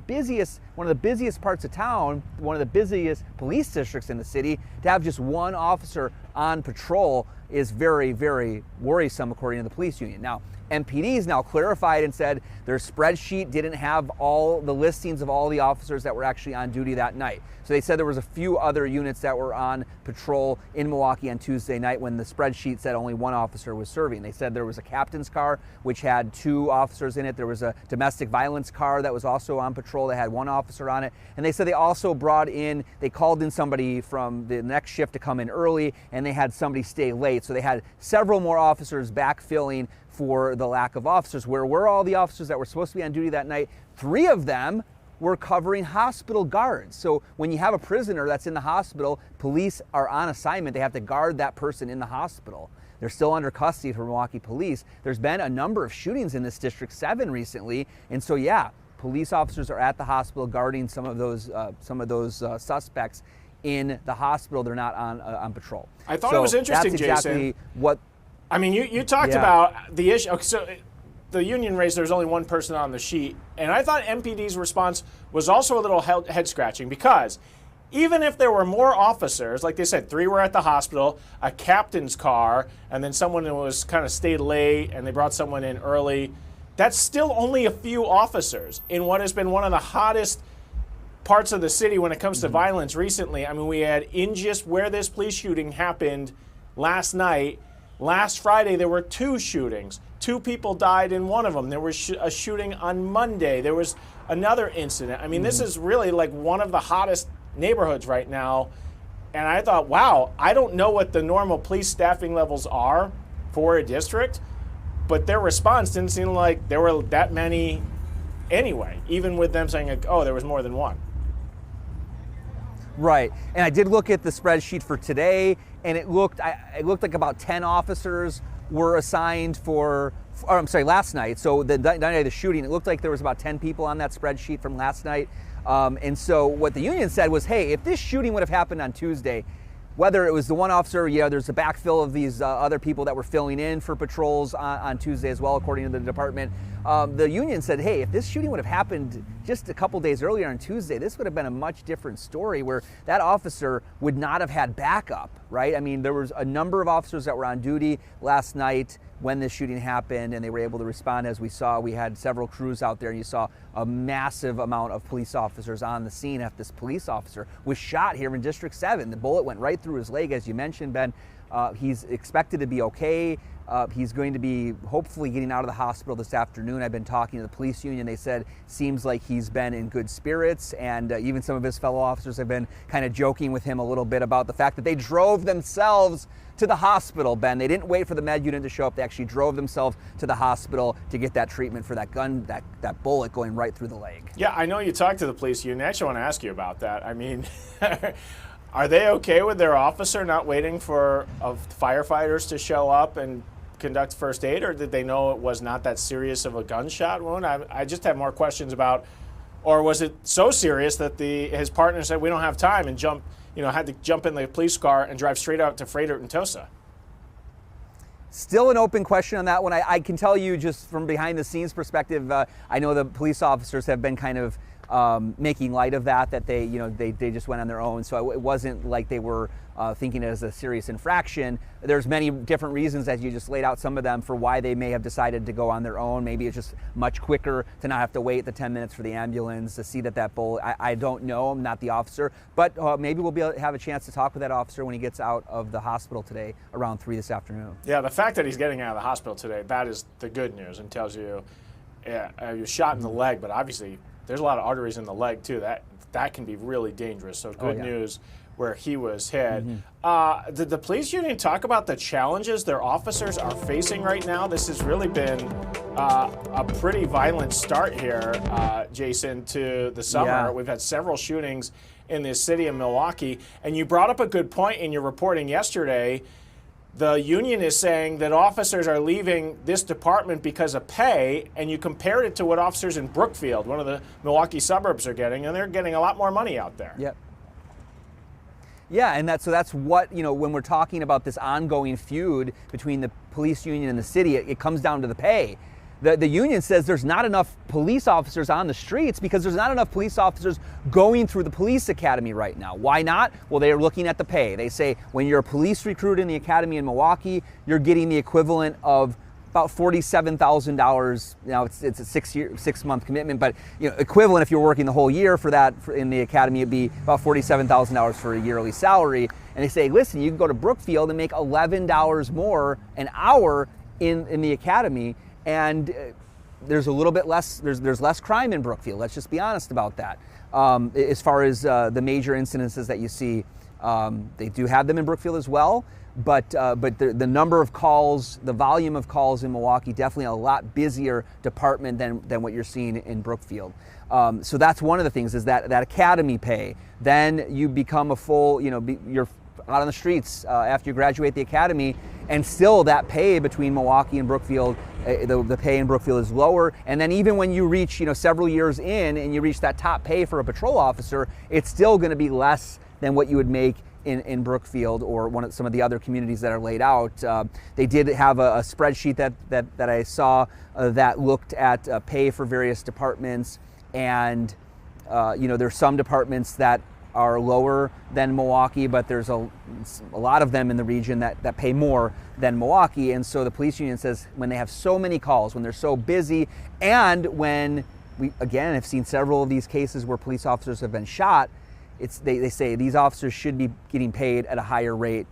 of the busiest parts of town, one of the busiest police districts in the city, to have just one officer on patrol is very, very worrisome, according to the police union. Now, MPD's now clarified and said their spreadsheet didn't have all the listings of all the officers that were actually on duty that night. So they said there was a few other units that were on patrol in Milwaukee on Tuesday night when the spreadsheet said only one officer was serving. They said there was a captain's car which had 2 officers in it. There was a domestic violence car that was also on patrol that had 1 officer on it. And they said they also they called in somebody from the next shift to come in early, and they had somebody stay late. So they had several more officers backfilling for the lack of officers. Where were all the officers that were supposed to be on duty that night? 3 of them were covering hospital guards. So when you have a prisoner that's in the hospital, police are on assignment. They have to guard that person in the hospital. They're still under custody for Milwaukee police. There's been a number of shootings in this District 7 recently, and so yeah, police officers are at the hospital guarding some of those suspects in the hospital. They're not on patrol. I thought it was interesting, that's exactly Jason. What I mean, you talked about the issue. Okay, so the union race, there's only one person on the sheet, and I thought MPD's response was also a little head scratching, because even if there were more officers, like they said, 3 were at the hospital, a captain's car, and then someone who was kind of stayed late, and they brought someone in early. That's still only a few officers in what has been one of the hottest parts of the city when it comes to violence recently. I mean, we had in just where this police shooting happened last night. Last Friday, there were 2 shootings. 2 people died in one of them. There was a shooting on Monday. There was another incident. I mean, this is really like one of the hottest neighborhoods right now. And I thought, wow, I don't know what the normal police staffing levels are for a district, but their response didn't seem like there were that many anyway, even with them saying, like, oh, there was more than one. Right, and I did look at the spreadsheet for today, and it looked like about 10 officers were assigned last night. So the night of the shooting, it looked like there was about 10 people on that spreadsheet from last night. And so what the union said was, hey, if this shooting would have happened on Tuesday, whether it was the one officer, there's a backfill of these other people that were filling in for patrols on Tuesday as well, according to the department. The union said, hey, if this shooting would have happened just a couple days earlier on Tuesday, this would have been a much different story, where that officer would not have had backup, right? I mean, there was a number of officers that were on duty last night when this shooting happened, and they were able to respond. As we saw, we had several crews out there, and you saw a massive amount of police officers on the scene after this police officer was shot here in District 7. The bullet went right through his leg, as you mentioned, Ben. He's expected to be okay. He's going to be hopefully getting out of the hospital this afternoon. I've been talking to the police union. They said seems like he's been in good spirits, and even some of his fellow officers have been kind of joking with him a little bit about the fact that they drove themselves to the hospital, Ben. They didn't wait for the med unit to show up. They actually drove themselves to the hospital to get that treatment for that gun, that bullet going right through the leg. Yeah, I know you talked to the police union. I actually want to ask you about that. I mean, are they okay with their officer not waiting for firefighters to show up and conduct first aid, or did they know it was not that serious of a gunshot wound? I just have more questions about, or was it so serious that his partner said, we don't have time, and had to jump in the police car and drive straight out to Freighter and Tosa? Still an open question on that one. I can tell you just from behind the scenes perspective, I know the police officers have been kind of making light of that they just went on their own. So it wasn't like they were thinking it as a serious infraction. There's many different reasons, as you just laid out some of them, for why they may have decided to go on their own. Maybe it's just much quicker to not have to wait the 10 minutes for the ambulance to see that bullet. I don't know. I'm not the officer, but maybe we'll be able to have a chance to talk with that officer when he gets out of the hospital today around 3 this afternoon. Yeah, the fact that he's getting out of the hospital today, that is the good news, and tells you, you're shot in the leg, but obviously there's a lot of arteries in the leg too. That can be really dangerous. So good news where he was hit. Did the police union talk about the challenges their officers are facing right now? This has really been a pretty violent start here, Jason, to the summer. Yeah. We've had several shootings in this city of Milwaukee. And you brought up a good point in your reporting yesterday. The union is saying that officers are leaving this department because of pay, and you compared it to what officers in Brookfield, one of the Milwaukee suburbs, are getting, and they're getting a lot more money out there. Yep. Yeah, and that's what, when we're talking about this ongoing feud between the police union and the city, it comes down to the pay. The union says there's not enough police officers on the streets because there's not enough police officers going through the police academy right now. Why not? Well, they are looking at the pay. They say when you're a police recruit in the academy in Milwaukee, you're getting the equivalent of about $47,000. Now it's a 6-month commitment, but equivalent if you're working the whole year for that in the academy, it'd be about $47,000 for a yearly salary. And they say, listen, you can go to Brookfield and make $11 more an hour in the academy. And there's a little bit less, there's less crime in Brookfield. Let's just be honest about that. As far as the major incidences that you see, they do have them in Brookfield as well. But the number of calls, the volume of calls in Milwaukee, definitely a lot busier department than what you're seeing in Brookfield. So that's one of the things, is that academy pay. Then you become a full, you're out on the streets after you graduate the academy, and still that pay between Milwaukee and Brookfield, the pay in Brookfield is lower. And then even when you reach, several years in and you reach that top pay for a patrol officer, it's still going to be less than what you would make in Brookfield or some of the other communities that are laid out. They did have a spreadsheet that I saw that looked at pay for various departments, and there's some departments that are lower than Milwaukee, but there's a lot of them in the region that pay more than Milwaukee. And so the police union says when they have so many calls, when they're so busy, and when we again have seen several of these cases where police officers have been shot, they say these officers should be getting paid at a higher rate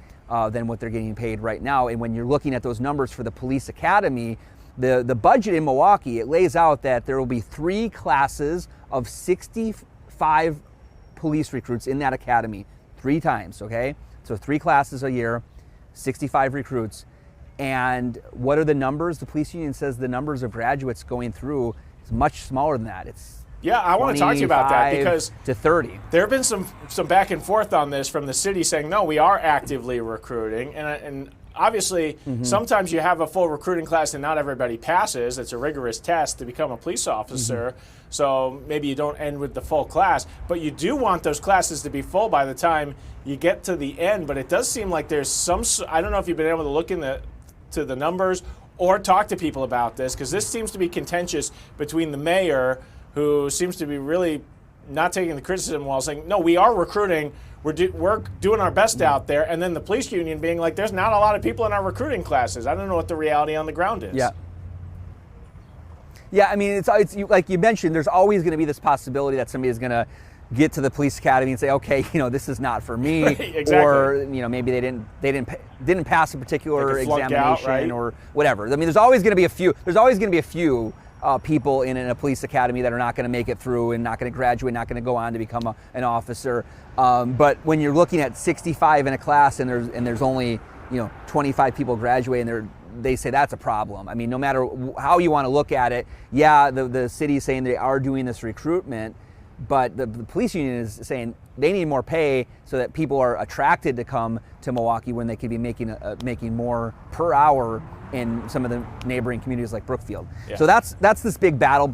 than what they're getting paid right now. And when you're looking at those numbers for the police academy, the budget in Milwaukee, it lays out that there will be 3 classes of 65 police recruits in that academy 3 times, okay? So 3 classes a year, 65 recruits. And what are the numbers? The police union says the numbers of graduates going through is much smaller than that. It's I want to talk to you about that, because to 30. There have been some back and forth on this from the city saying, no, we are actively recruiting. And obviously, sometimes you have a full recruiting class and not everybody passes. It's a rigorous test to become a police officer. So maybe you don't end with the full class, but you do want those classes to be full by the time you get to the end. But it does seem like there's some, I don't know if you've been able to look to the numbers or talk to people about this, because this seems to be contentious between the mayor, who seems to be really not taking the criticism while saying, no, we are recruiting, we're doing our best out there, and then the police union being like, there's not a lot of people in our recruiting classes. I don't know what the reality on the ground is. Yeah, I mean, it's like you mentioned, there's always going to be this possibility that somebody is going to get to the police academy and say, okay, this is this is me, right, exactly. Or maybe they didn't pass a particular examination out, right? Or whatever. I mean, there's always going to be a few. There's always going to be a few people in a police academy that are not going to make it through and not going to graduate, not going to go on to become an officer. But when you're looking at 65 in a class and there's only 25 people graduate, and they say that's a problem. I mean, no matter how you want to look at it, the city is saying they are doing this recruitment, but the police union is saying they need more pay so that people are attracted to come to Milwaukee when they could be making more per hour in some of the neighboring communities like Brookfield. So that's this big battle.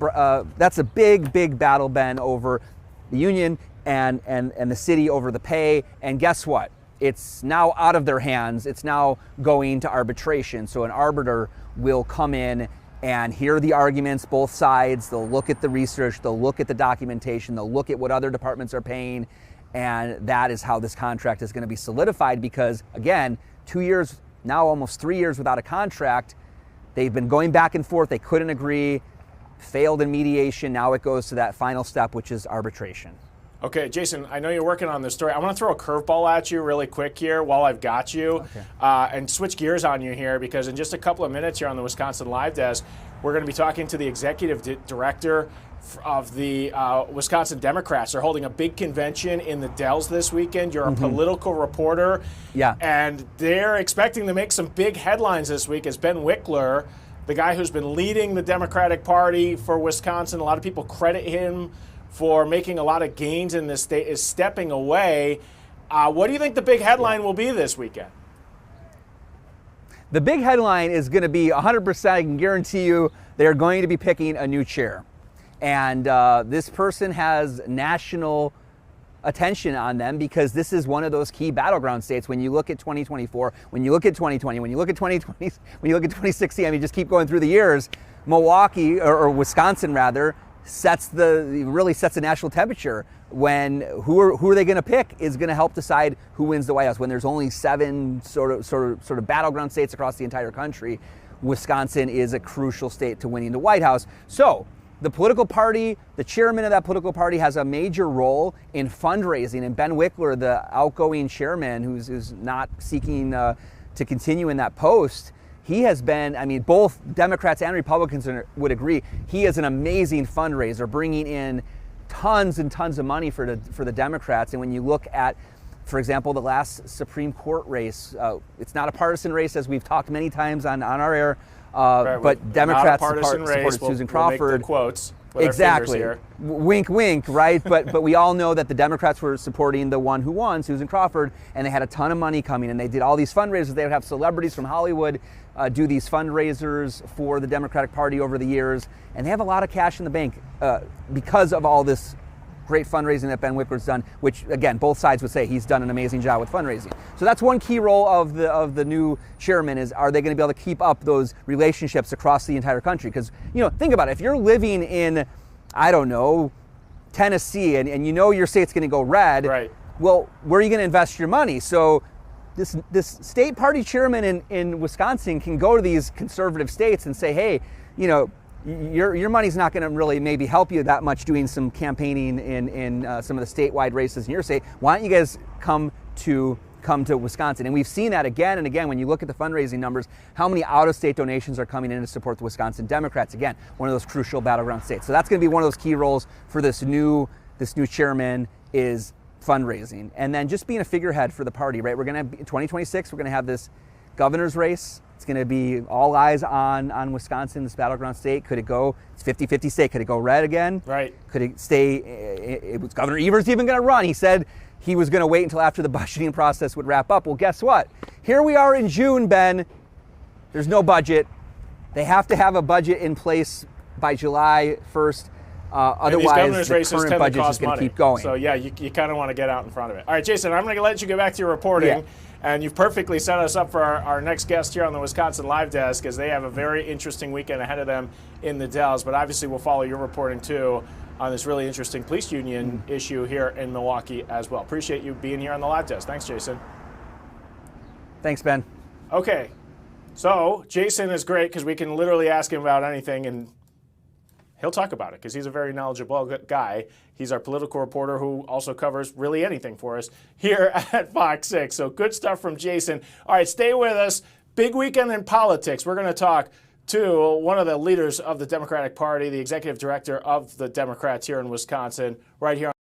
That's a big battle, Ben, over the union and the city over the pay. And guess what? It's now out of their hands. It's now going to arbitration. So an arbiter will come in and hear the arguments, both sides. They'll look at the research, they'll look at the documentation, they'll look at what other departments are paying, and that is how this contract is going to be solidified, because again, 2 years, now almost 3 years without a contract. They've been going back and forth, they couldn't agree, failed in mediation, now it goes to that final step, which is arbitration. Okay, Jason, I know you're working on this story. I want to throw a curveball at you really quick here while I've got you, and switch gears on you here, because in just a couple of minutes here on the Wisconsin Live Desk, we're going to be talking to the executive director of the Wisconsin Democrats. They're holding a big convention in the Dells this weekend. You're a political reporter, and they're expecting to make some big headlines this week as Ben Wickler, the guy who's been leading the Democratic Party for Wisconsin, a lot of people credit him for making a lot of gains in this state, is stepping away. What do you think the big headline will be this weekend? The big headline is going to be 100%, I can guarantee you, they're going to be picking a new chair. And this person has national attention on them, because this is one of those key battleground states. When you look at 2024, when you look at 2020, when you look at 2020, when you look at 2016, I mean, just keep going through the years, Milwaukee, or Wisconsin rather, really sets the national temperature. When who are they going to pick is going to help decide who wins the White House. When there's only 7 sort of battleground states across the entire country, Wisconsin is a crucial state to winning the White House. So the political party, the chairman of that political party, has a major role in fundraising. And Ben Wickler, the outgoing chairman, who's not seeking to continue in that post, he has been, I mean, both Democrats and Republicans would agree, he is an amazing fundraiser, bringing in tons and tons of money for the Democrats. And when you look at, for example, the last Supreme Court race, it's not a partisan race, as we've talked many times on our air, but Democrats supported Susan Crawford. We'll make the quotes. with exactly. our fingers here. Wink, wink, right? but we all know that the Democrats were supporting the one who won, Susan Crawford, and they had a ton of money coming, and they did all these fundraisers. They would have celebrities from Hollywood do these fundraisers for the Democratic Party over the years, and they have a lot of cash in the bank because of all this great fundraising that Ben Wickard's done, which again, both sides would say he's done an amazing job with fundraising. So that's one key role of the new chairman is, are they going to be able to keep up those relationships across the entire country? Because, think about it. If you're living in, I don't know, Tennessee, and you know your state's going to go red, right. Well, where are you going to invest your money? So this state party chairman in Wisconsin can go to these conservative states and say, hey, your money's not going to really maybe help you that much doing some campaigning in some of the statewide races in your state. Why don't you guys come to Wisconsin? And we've seen that again and again when you look at the fundraising numbers, how many out-of-state donations are coming in to support the Wisconsin Democrats. Again, one of those crucial battleground states. So that's going to be one of those key roles for this new chairman is fundraising. And then just being a figurehead for the party, right? We're going to, in 2026, we're going to have this governor's race. It's going to be all eyes on Wisconsin, this battleground state. Could it go, it's 50-50 state, could it go red again? Right. Could it stay, was Governor Evers even going to run? He said he was going to wait until after the budgeting process would wrap up. Well, guess what? Here we are in June, Ben. There's no budget. They have to have a budget in place by July 1st. Otherwise, the current budget is going to keep going. So, yeah, you kind of want to get out in front of it. All right, Jason, I'm going to let you get back to your reporting. Yeah. And you've perfectly set us up for our next guest here on the Wisconsin Live Desk, as they have a very interesting weekend ahead of them in the Dells. But obviously, we'll follow your reporting, too, on this really interesting police union issue here in Milwaukee as well. Appreciate you being here on the Live Desk. Thanks, Jason. Thanks, Ben. Okay. So, Jason is great because we can literally ask him about anything, and he'll talk about it because he's a very knowledgeable guy. He's our political reporter who also covers really anything for us here at Fox 6. So good stuff from Jason. All right, stay with us. Big weekend in politics. We're going to talk to one of the leaders of the Democratic Party, the executive director of the Democrats here in Wisconsin, right here.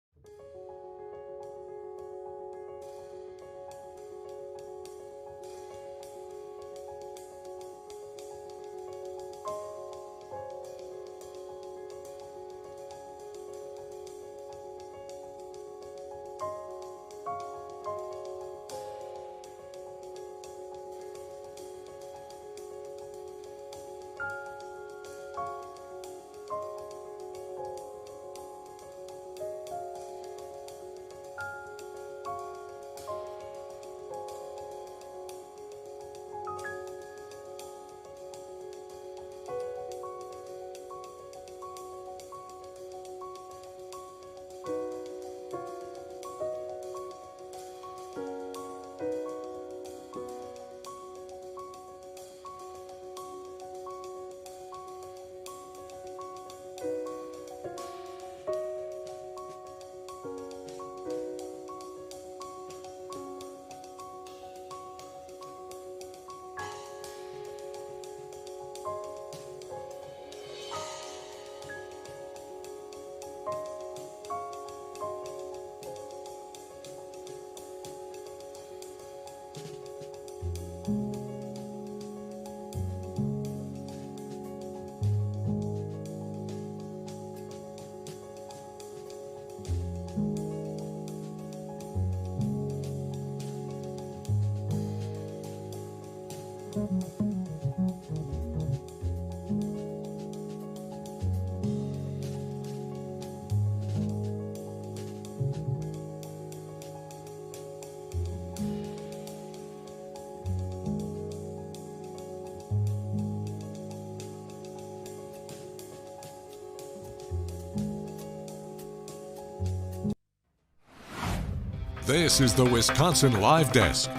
This is the Wisconsin Live Desk.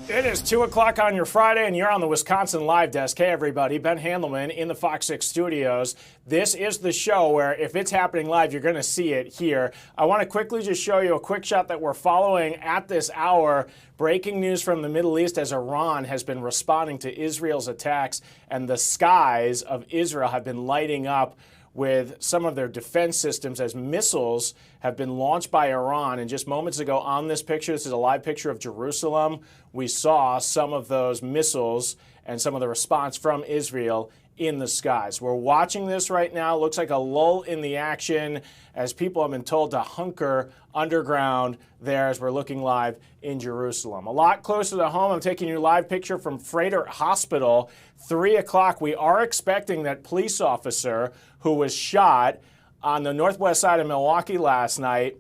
It is 2 o'clock on your Friday, and you're on the Wisconsin Live Desk. Hey, everybody. Ben Handelman in the Fox 6 studios. This is the show where if it's happening live, you're going to see it here. I want to quickly just show you a quick shot that we're following at this hour. Breaking news from the Middle East as Iran has been responding to Israel's attacks, and the skies of Israel have been lighting up with some of their defense systems as missiles have been launched by Iran. And just moments ago on this picture, this is a live picture of Jerusalem, we saw some of those missiles and some of the response from Israel in the skies. We're watching this right now. Looks like a lull in the action as people have been told to hunker underground there as we're looking live in Jerusalem. A lot closer to home, I'm taking you a live picture from Freighter Hospital. 3 o'clock, we are expecting that police officer who was shot on the northwest side of Milwaukee last night.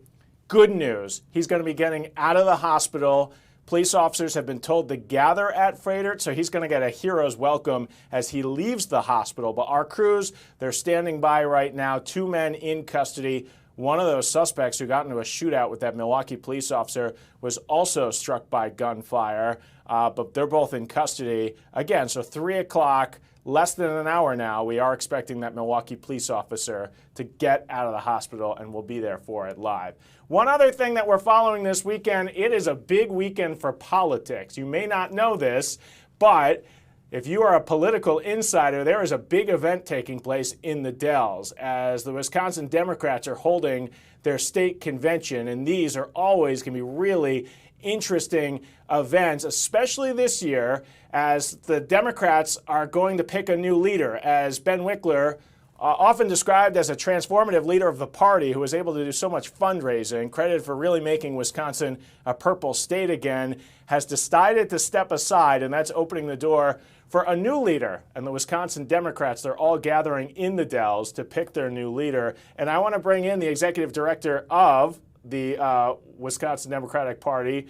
Good news, he's going to be getting out of the hospital. Police officers have been told to gather at Freighter, so he's going to get a hero's welcome as he leaves the hospital. But our crews, they're standing by right now. 2 men in custody. One of those suspects who got into a shootout with that Milwaukee police officer was also struck by gunfire, but they're both in custody. Again, so 3 o'clock, less than an hour now, we are expecting that Milwaukee police officer to get out of the hospital, and we'll be there for it live. One other thing that we're following this weekend, it is a big weekend for politics. You may not know this, but if you are a political insider, there is a big event taking place in the Dells as the Wisconsin Democrats are holding their state convention, and these are always going to be really interesting events, especially this year as the Democrats are going to pick a new leader, as Ben Wickler, often described as a transformative leader of the party who was able to do so much fundraising, credited for really making Wisconsin a purple state again, has decided to step aside, and that's opening the door for a new leader. And the Wisconsin Democrats, they're all gathering in the Dells to pick their new leader. And I want to bring in the executive director of the Wisconsin Democratic Party.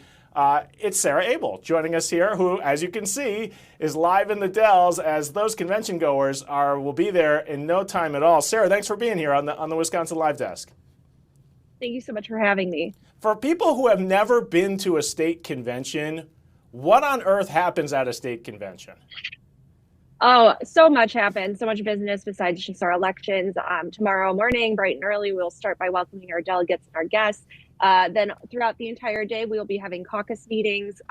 It's Sarah Abel joining us here, who, as you can see, is live in the Dells as those convention goers will be there in no time at all. Sarah, thanks for being here on the Wisconsin Live Desk. Thank you so much for having me. For people who have never been to a state convention, what on earth happens at a state convention? Oh, so much happens, so much business besides just our elections. Tomorrow morning, bright and early, we'll start by welcoming our delegates and our guests. Then throughout the entire day, we will be having caucus meetings,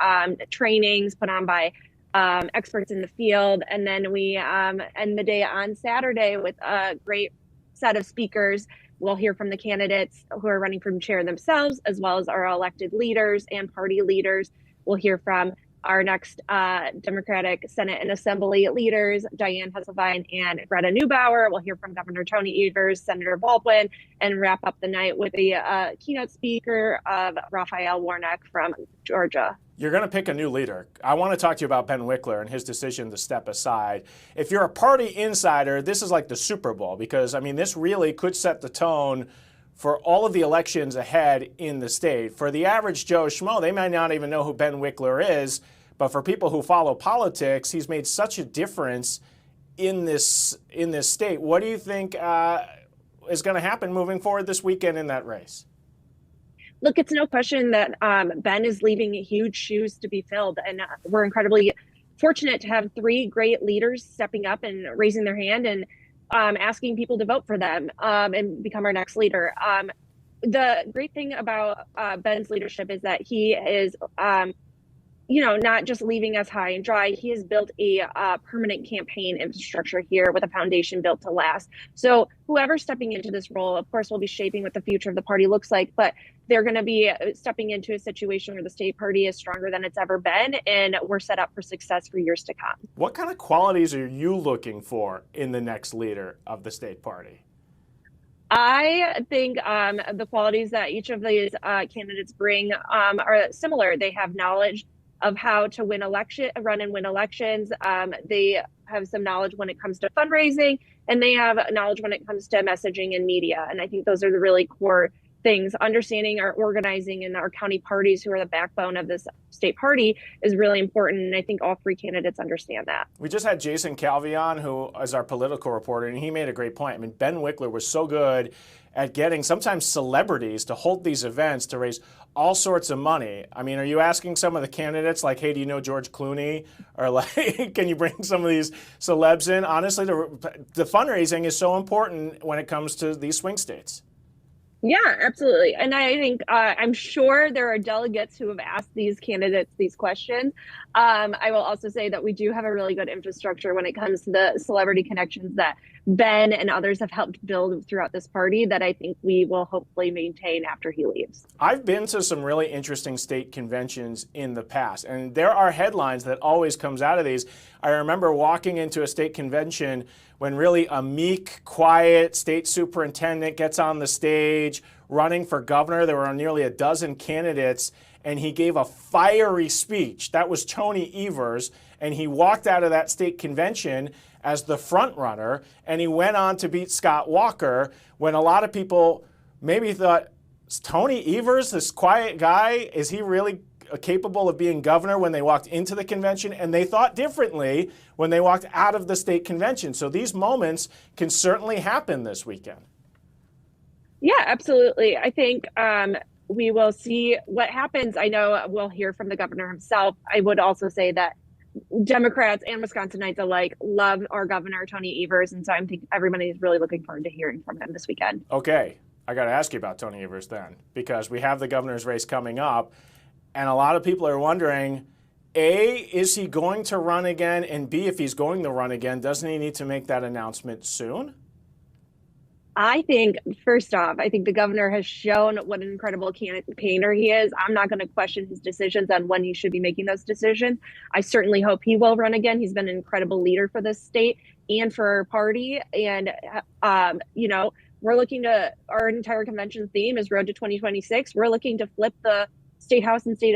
trainings put on by experts in the field. And then we end the day on Saturday with a great set of speakers. We'll hear from the candidates who are running for chair themselves, as well as our elected leaders and party leaders. We'll hear from our next Democratic Senate and Assembly leaders, Diane Hesselbein and Greta Neubauer. We'll hear from Governor Tony Evers, Senator Baldwin, and wrap up the night with the keynote speaker of Raphael Warnock from Georgia. You're going to pick a new leader. I want to talk to you about Ben Wickler and his decision to step aside. If you're a party insider, this is like the Super Bowl because, I mean, this really could set the tone for all of the elections ahead in the state. For the average Joe Schmo, they might not even know who Ben Wickler is, but for people who follow politics, he's made such a difference in this state. What do you think is going to happen moving forward this weekend in that race? Look, it's no question that Ben is leaving huge shoes to be filled, and we're incredibly fortunate to have 3 great leaders stepping up and raising their hand and asking people to vote for them and become our next leader. The great thing about Ben's leadership is that he is, not just leaving us high and dry. He has built a permanent campaign infrastructure here with a foundation built to last. So whoever's stepping into this role, of course, will be shaping what the future of the party looks like, but they're going to be stepping into a situation where the state party is stronger than it's ever been, and we're set up for success for years to come. What kind of qualities are you looking for in the next leader of the state party? I think the qualities that each of these candidates bring are similar. They have knowledge of how to run and win elections. They have some knowledge when it comes to fundraising, and they have knowledge when it comes to messaging and media. And I think those are the really core things. Understanding our organizing and our county parties, who are the backbone of this state party, is really important. And I think all 3 candidates understand that. We just had Jason Calvi on, who is our political reporter, and he made a great point. I mean, Ben Wickler was so good at getting sometimes celebrities to hold these events to raise all sorts of money. I mean, are you asking some of the candidates, like, hey, do you know George Clooney? Or like, can you bring some of these celebs in? Honestly, the fundraising is so important when it comes to these swing states. Yeah, absolutely. And I think I'm sure there are delegates who have asked these candidates these questions. I will also say that we do have a really good infrastructure when it comes to the celebrity connections that Ben and others have helped build throughout this party that I think we will hopefully maintain after he leaves. I've been to some really interesting state conventions in the past, and there are headlines that always comes out of these. I remember walking into a state convention when really a meek, quiet state superintendent gets on the stage running for governor. There were nearly a dozen candidates, and he gave a fiery speech. That was Tony Evers, and he walked out of that state convention as the front runner, and he went on to beat Scott Walker when a lot of people maybe thought, Tony Evers, this quiet guy, is he really capable of being governor when they walked into the convention? And they thought differently when they walked out of the state convention. So these moments can certainly happen this weekend. Yeah, absolutely. I think we will see what happens. I know we'll hear from the governor himself. I would also say that Democrats and Wisconsinites alike love our governor, Tony Evers. And so I think everybody is really looking forward to hearing from him this weekend. Okay, I got to ask you about Tony Evers then, because we have the governor's race coming up. And a lot of people are wondering, A, is he going to run again? And B, if he's going to run again, doesn't he need to make that announcement soon? I think, first off, I think the governor has shown what an incredible campaigner he is. I'm not going to question his decisions on when he should be making those decisions. I certainly hope he will run again. He's been an incredible leader for this state and for our party. And, we're looking to, our entire convention theme is Road to 2026. We're looking to flip the State House and State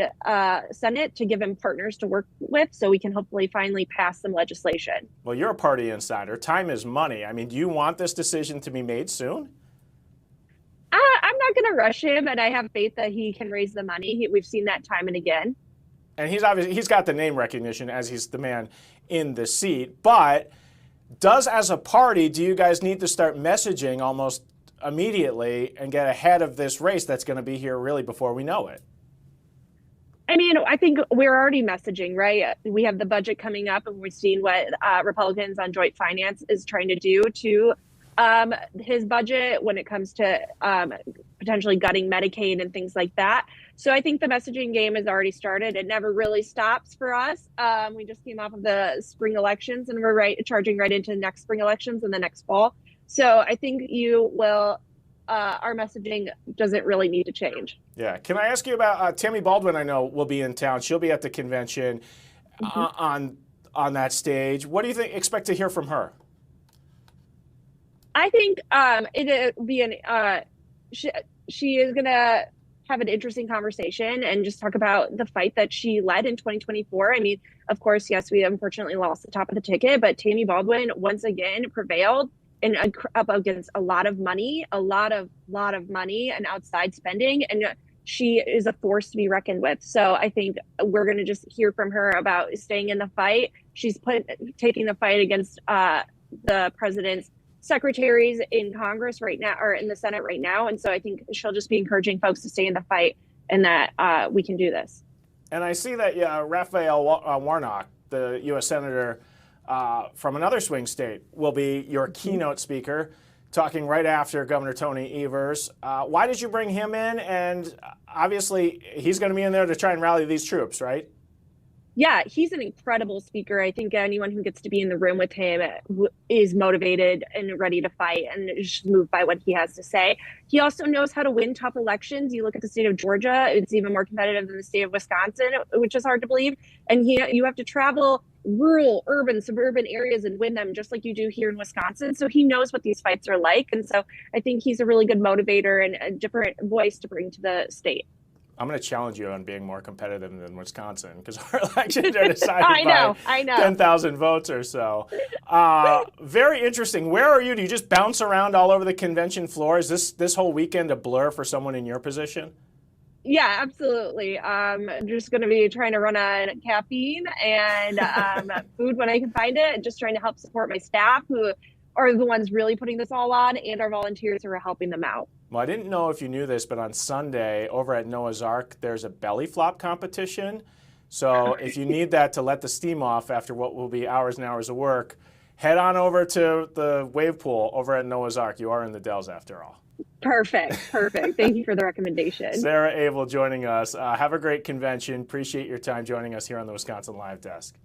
Senate to give him partners to work with so we can hopefully finally pass some legislation. Well, you're a party insider. Time is money. I mean, do you want this decision to be made soon? I'm not going to rush him, and I have faith that he can raise the money. We've seen that time and again. And he's got the name recognition as he's the man in the seat. But as a party, do you guys need to start messaging almost immediately and get ahead of this race that's going to be here really before we know it? I mean, I think we're already messaging, right? We have the budget coming up, and we're seeing what Republicans on Joint Finance is trying to do to his budget when it comes to potentially gutting Medicaid and things like that. So I think the messaging game has already started. It never really stops for us. We just came off of the spring elections, and we're charging right into the next spring elections and the next fall. So I think our messaging doesn't really need to change. Yeah. Can I ask you about Tammy Baldwin? I know will be in town. She'll be at the convention on that stage. What do you expect to hear from her? I think it'll be she is going to have an interesting conversation and just talk about the fight that she led in 2024. I mean, of course, yes, we unfortunately lost the top of the ticket, but Tammy Baldwin once again prevailed and up against a lot of money and outside spending. And she is a force to be reckoned with. So I think we're going to just hear from her about staying in the fight. She's taking the fight against the president's secretaries in Congress right now, or in the Senate right now. And so I think she'll just be encouraging folks to stay in the fight and that we can do this. And I see that Raphael Warnock, the U.S. Senator from another swing state, will be your keynote speaker, talking right after Governor Tony Evers. Why did you bring him in? And obviously, he's going to be in there to try and rally these troops, right? Yeah, he's an incredible speaker. I think anyone who gets to be in the room with him is motivated and ready to fight and just moved by what he has to say. He also knows how to win tough elections. You look at the state of Georgia, it's even more competitive than the state of Wisconsin, which is hard to believe. And you have to travel rural, urban, suburban areas and win them just like you do here in Wisconsin. So he knows what these fights are like. And so I think he's a really good motivator and a different voice to bring to the state. I'm going to challenge you on being more competitive than Wisconsin because our elections are decided by 10,000 votes or so. Very interesting. Where are you? Do you just bounce around all over the convention floor? Is this whole weekend a blur for someone in your position? Yeah, absolutely. I'm just going to be trying to run on caffeine and food when I can find it, and just trying to help support my staff who are the ones really putting this all on, and our volunteers who are helping them out. Well, I didn't know if you knew this, but on Sunday over at Noah's Ark, there's a belly flop competition. So if you need that to let the steam off after what will be hours and hours of work, head on over to the wave pool over at Noah's Ark. You are in the Dells after all. Perfect. Thank you for the recommendation. Sarah Abel joining us. Have a great convention. Appreciate your time joining us here on the Wisconsin Live Desk.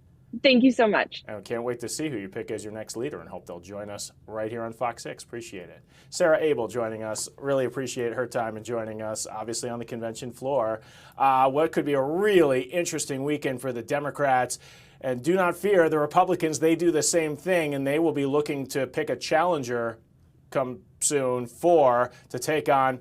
Thank you so much. And can't wait to see who you pick as your next leader and hope they'll join us right here on Fox 6. Appreciate it. Sarah Abel joining us. Really appreciate her time and joining us, obviously, on the convention floor. What could be a really interesting weekend for the Democrats. And do not fear, the Republicans, they do the same thing, and they will be looking to pick a challenger come soon to take on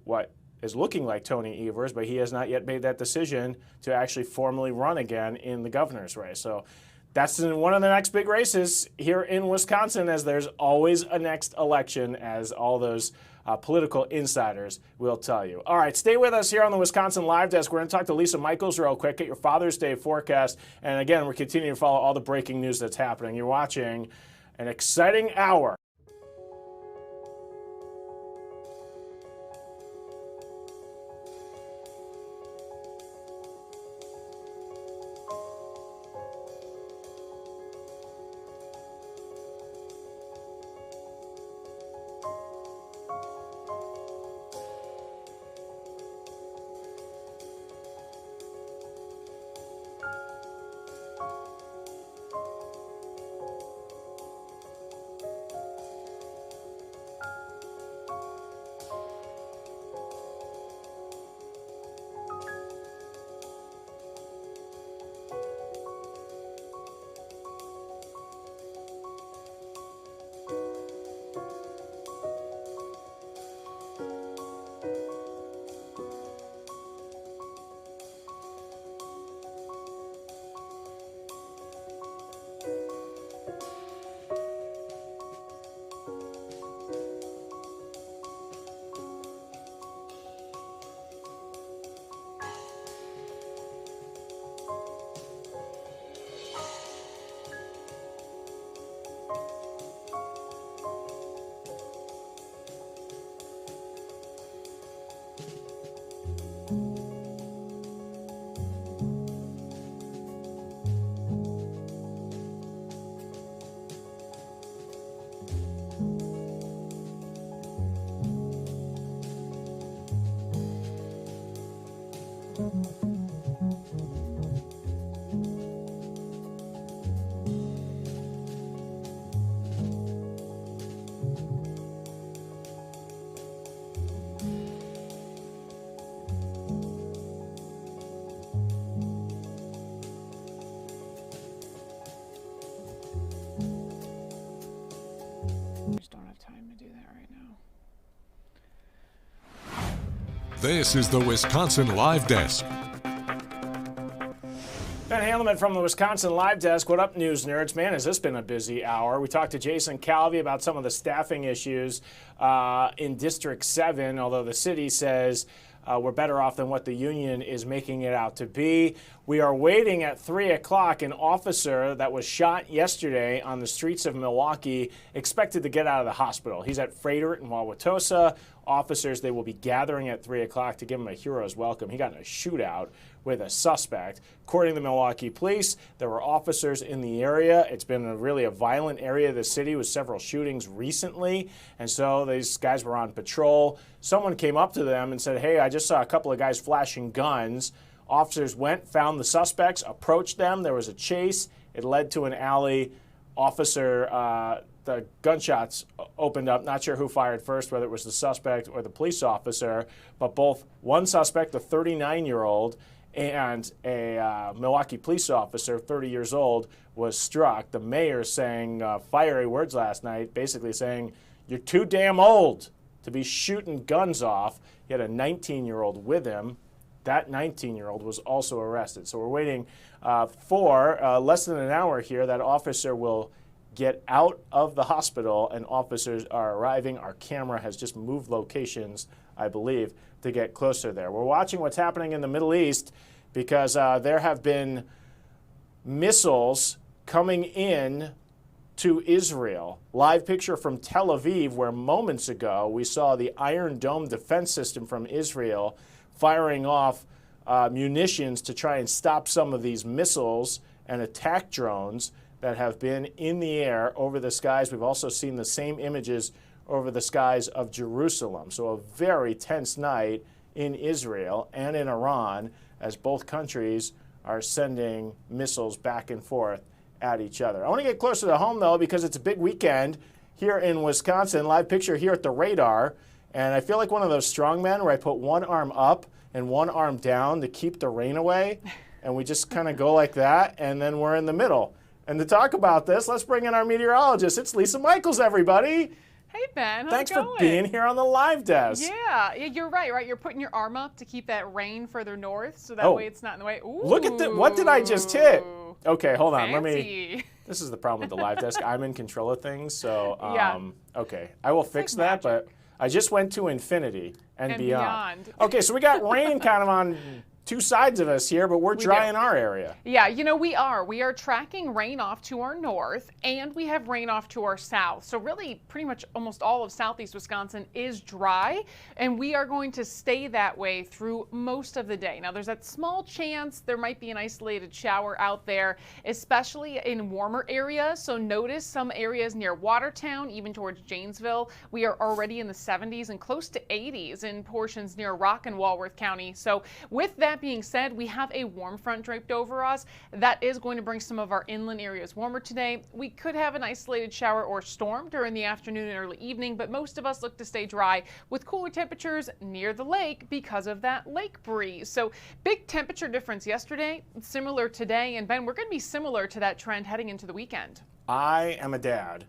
what is looking like Tony Evers, but he has not yet made that decision to actually formally run again in the governor's race. So that's one of the next big races here in Wisconsin, as there's always a next election, as all those political insiders will tell you. All right, stay with us here on the Wisconsin Live Desk. We're going to talk to Lisa Michaels real quick, get your Father's Day forecast. And again, we're continuing to follow all the breaking news that's happening. You're watching an exciting hour. This is the Wisconsin Live Desk. Ben Handelman from the Wisconsin Live Desk. What up, news nerds? Man, has this been a busy hour. We talked to Jason Calvi about some of the staffing issues in District 7, although the city says we're better off than what the union is making it out to be. We are waiting at 3 o'clock. An officer that was shot yesterday on the streets of Milwaukee expected to get out of the hospital. He's at Frederick in Wauwatosa. Officers, they will be gathering at 3 o'clock to give him a hero's welcome. He got in a shootout with a suspect. According to the Milwaukee police, there were officers in the area. It's been really a violent area of the city with several shootings recently, and so these guys were on patrol. Someone came up to them and said, hey, I just saw a couple of guys flashing guns. Officers went, found the suspects, approached them. There was a chase. It led to an alley. The gunshots opened up. Not sure who fired first, whether it was the suspect or the police officer, but both one suspect, a 39-year-old, and a Milwaukee police officer, 30 years old, was struck. The mayor saying fiery words last night, basically saying, you're too damn old to be shooting guns off. He had a 19-year-old with him. That 19-year-old was also arrested. So we're waiting for less than an hour here. That officer will get out of the hospital, and officers are arriving. Our camera has just moved locations, I believe, to get closer there. We're watching what's happening in the Middle East because there have been missiles coming in to Israel. Live picture from Tel Aviv, where moments ago we saw the Iron Dome defense system from Israel firing off munitions to try and stop some of these missiles and attack drones that have been in the air over the skies. We've also seen the same images over the skies of Jerusalem. So a very tense night in Israel and in Iran as both countries are sending missiles back and forth at each other. I want to get closer to home, though, because it's a big weekend here in Wisconsin. Live picture here at the radar. And I feel like one of those strongmen where I put one arm up and one arm down to keep the rain away. and we just kind of go like that, and then we're in the middle. And to talk about this, let's bring in our meteorologist. It's Lisa Michaels, everybody. Hey, Ben. How's Thanks it going? for being here on the live desk. Yeah, you're right? You're putting your arm up to keep that rain further north, so that way it's not in the way. Ooh. Look at what did I just hit? Okay, hold on. Fancy. This is the problem with the live desk. I'm in control of things, so yeah. Okay, I will fix that, magic. but I just went to infinity and beyond. Okay, so we got rain kind of on two sides of us here, but we're dry in our area. Yeah, you know, we are tracking rain off to our north, and we have rain off to our south. So really, pretty much almost all of southeast Wisconsin is dry, and we are going to stay that way through most of the day. Now, there's that small chance there might be an isolated shower out there, especially in warmer areas. So notice some areas near Watertown, even towards Janesville. We are already in the 70s and close to 80s in portions near Rock and Walworth County. So with that being said, we have a warm front draped over us. That is going to bring some of our inland areas warmer today. We could have an isolated shower or storm during the afternoon and early evening, but most of us look to stay dry with cooler temperatures near the lake because of that lake breeze. So big temperature difference yesterday, similar today. And Ben, we're going to be similar to that trend heading into the weekend. I am a dad.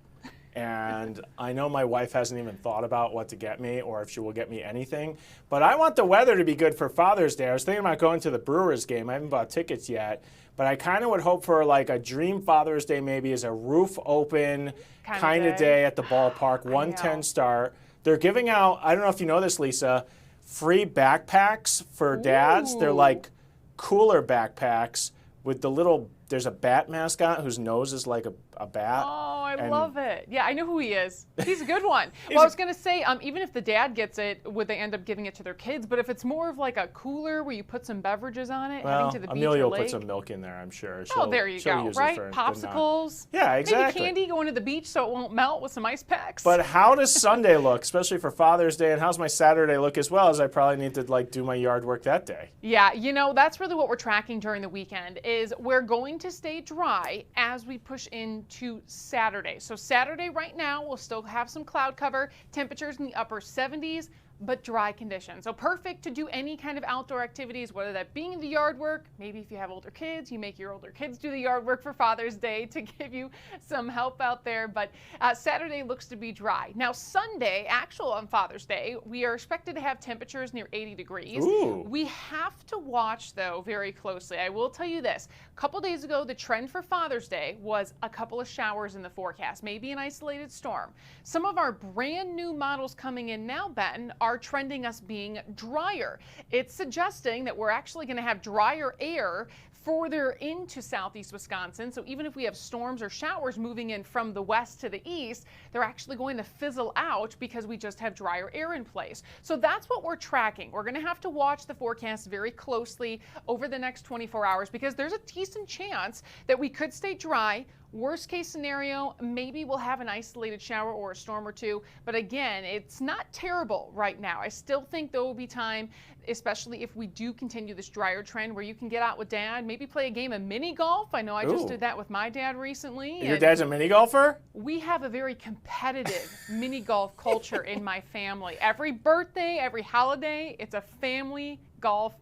And I know my wife hasn't even thought about what to get me or if she will get me anything. But I want the weather to be good for Father's Day. I was thinking about going to the Brewers game. I haven't bought tickets yet. But I kind of would hope for like a dream Father's Day maybe as a roof open kind of day at the ballpark, 1:10 start. They're giving out, I don't know if you know this, Lisa, free backpacks for dads. They're like cooler backpacks with the little, there's a bat mascot whose nose is like a bat. Oh, I love it. Yeah, I know who he is. He's a good one. Well, I was going to say, even if the dad gets it, would they end up giving it to their kids? But if it's more of like a cooler where you put some beverages on it, heading to the beach Amelia or will lake. put some milk in there, I'm sure. There you go, right? Popsicles. Yeah, exactly. Maybe candy going to the beach so it won't melt with some ice packs. But how does Sunday look, especially for Father's Day, and how's my Saturday look as well, as I probably need to like do my yard work that day? Yeah, you know, that's really what we're tracking during the weekend is we're going to stay dry as we push into Saturday. So Saturday right now, we'll still have some cloud cover, temperatures in the upper 70s, but dry conditions. So perfect to do any kind of outdoor activities, whether that being the yard work, maybe if you have older kids, you make your older kids do the yard work for Father's Day to give you some help out there. But Saturday looks to be dry. Now Sunday, actual on Father's Day, we are expected to have temperatures near 80 degrees. Ooh. We have to watch though very closely. I will tell you this, a couple days ago, the trend for Father's Day was a couple of showers in the forecast, maybe an isolated storm. Some of our brand new models coming in now, Ben, are trending us being drier. It's suggesting that we're actually going to have drier air further into southeast Wisconsin. So even if we have storms or showers moving in from the west to the east, they're actually going to fizzle out because we just have drier air in place. So that's what we're tracking. We're going to have to watch the forecast very closely over the next 24 hours because there's a decent chance that we could stay dry. Worst case scenario, maybe we'll have an isolated shower or a storm or two. But again, it's not terrible right now. I still think there will be time, especially if we do continue this drier trend where you can get out with dad, maybe play a game of mini golf. I know I just did that with my dad recently. Your dad's a mini golfer? We have a very competitive mini golf culture in my family. Every birthday, every holiday, it's a family golf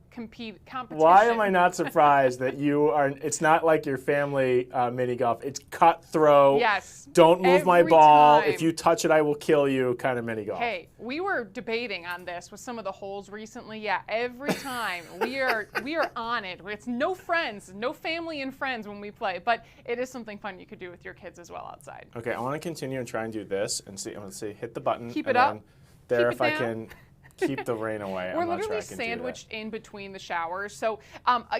competition. Why am I not surprised that you are, it's not like your family mini golf, it's cutthroat, yes, don't move my ball, time. if you touch it I will kill you kind of mini golf. Hey, we were debating on this with some of the holes recently. Yeah, every time we are on it. It's no friends, no family and friends when we play, but it is something fun you could do with your kids as well outside. Okay, I want to continue and try and do this and see, I'm going to say hit the button. Keep it up. There, Keep if it I down. can keep the rain away. We're I'm not literally sure I can do sandwiched in between the showers. So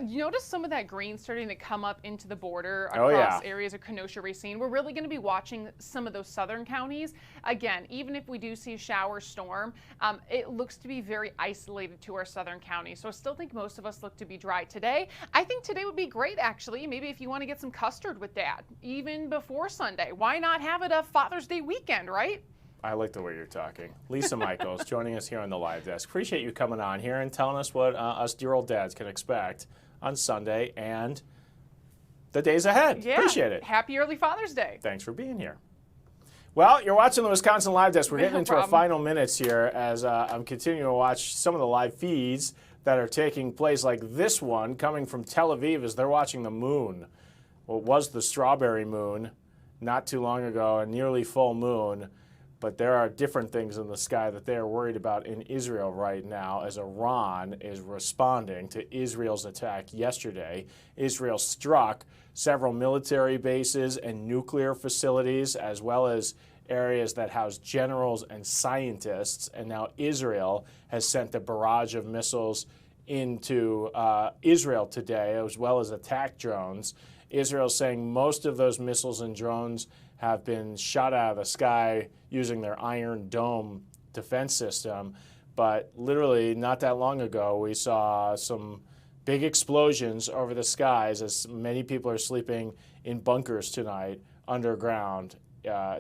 you notice some of that green starting to come up into the border across areas of Kenosha, Racine. We're really going to be watching some of those southern counties. Again, even if we do see a shower storm, it looks to be very isolated to our southern counties. So I still think most of us look to be dry today. I think today would be great, actually. Maybe if you want to get some custard with dad, even before Sunday. Why not have it a Father's Day weekend, right? I like the way you're talking. Lisa Michaels joining us here on the live desk. Appreciate you coming on here and telling us what us dear old dads can expect on Sunday and the days ahead. Yeah. Appreciate it. Happy early Father's Day. Thanks for being here. Well, you're watching the Wisconsin Live Desk. We're getting into our final minutes here as I'm continuing to watch some of the live feeds that are taking place, like this one coming from Tel Aviv as they're watching the moon. Well, it was the strawberry moon not too long ago, a nearly full moon. But there are different things in the sky that they are worried about in Israel right now as Iran is responding to Israel's attack yesterday. Israel struck several military bases and nuclear facilities, as well as areas that house generals and scientists. And now Israel has sent a barrage of missiles into Israel today, as well as attack drones. Israel saying most of those missiles and drones have been shot out of the sky using their Iron Dome defense system. But literally not that long ago, we saw some big explosions over the skies as many people are sleeping in bunkers tonight underground,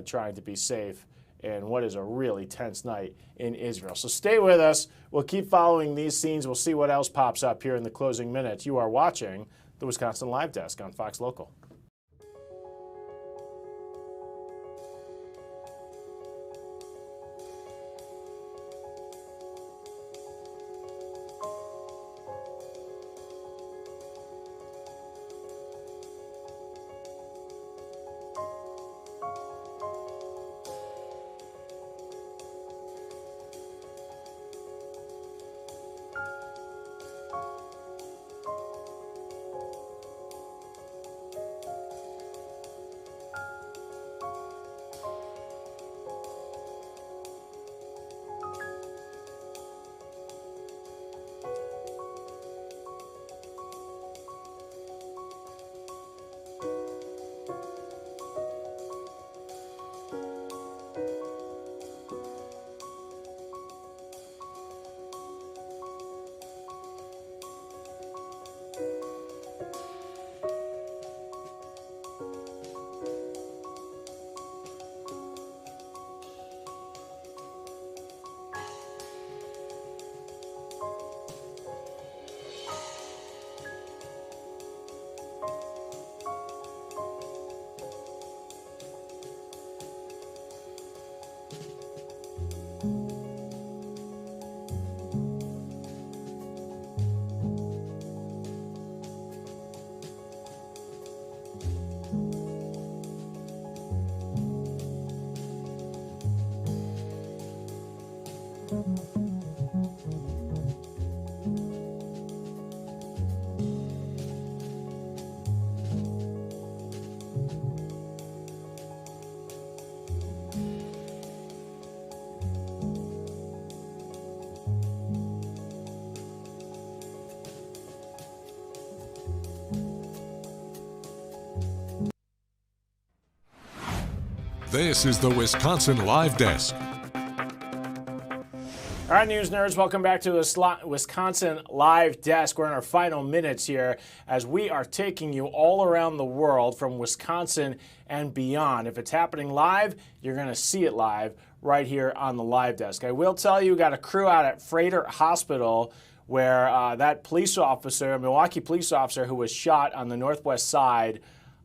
trying to be safe in what is a really tense night in Israel. So stay with us. We'll keep following these scenes. We'll see what else pops up here in the closing minutes. You are watching the Wisconsin Live Desk on Fox Local. This is the Wisconsin Live Desk. All right, news nerds, welcome back to the Wisconsin Live Desk. We're in our final minutes here as we are taking you all around the world from Wisconsin and beyond. If it's happening live, you're going to see it live right here on the Live Desk. I will tell you, we got a crew out at Freighter Hospital where that police officer, a Milwaukee police officer who was shot on the northwest side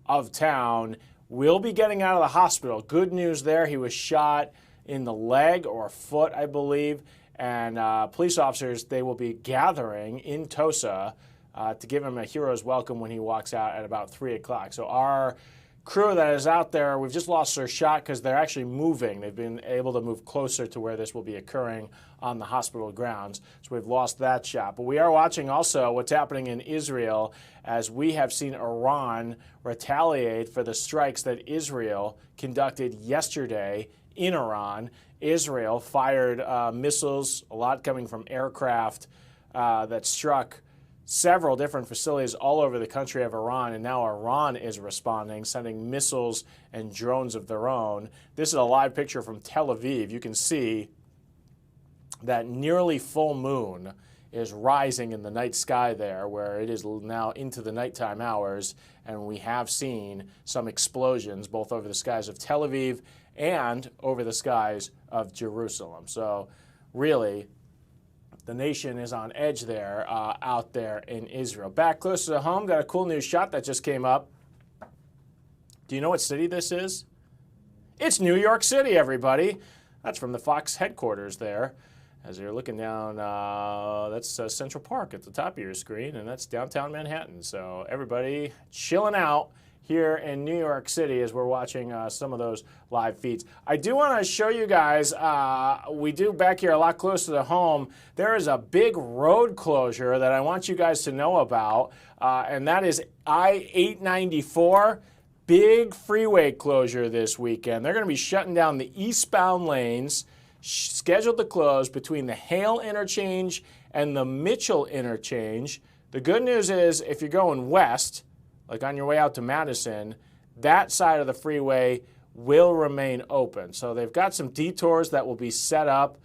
of town, will be getting out of the hospital. Good news there. He was shot in the leg or foot, I believe. And police officers, they will be gathering in Tosa to give him a hero's welcome when he walks out at about 3 o'clock. So our crew that is out there, we've just lost their shot because they're actually moving. They've been able to move closer to where this will be occurring on the hospital grounds. So we've lost that shot. But we are watching also what's happening in Israel as we have seen Iran retaliate for the strikes that Israel conducted yesterday in Iran. Israel fired missiles, a lot coming from aircraft that struck several different facilities all over the country of Iran, and now Iran is responding, sending missiles and drones of their own. This is a live picture from Tel Aviv. You can see that nearly full moon is rising in the night sky there, where it is now into the nighttime hours, and we have seen some explosions both over the skies of Tel Aviv and over the skies of Jerusalem. So really, the nation is on edge there, out there in Israel. Back closer to home, got a cool news shot that just came up. Do you know what city this is? It's New York City, everybody. That's from the Fox headquarters there. As you're looking down, that's Central Park at the top of your screen, and that's downtown Manhattan. So everybody chilling out here in New York City as we're watching some of those live feeds. I do want to show you guys, we do back here a lot closer to home, there is a big road closure that I want you guys to know about, and that is I-894. Big freeway closure this weekend. They're going to be shutting down the eastbound lanes, scheduled to close between the Hale interchange and the Mitchell interchange. The good news is if you're going west, like on your way out to Madison, that side of the freeway will remain open. So they've got some detours that will be set up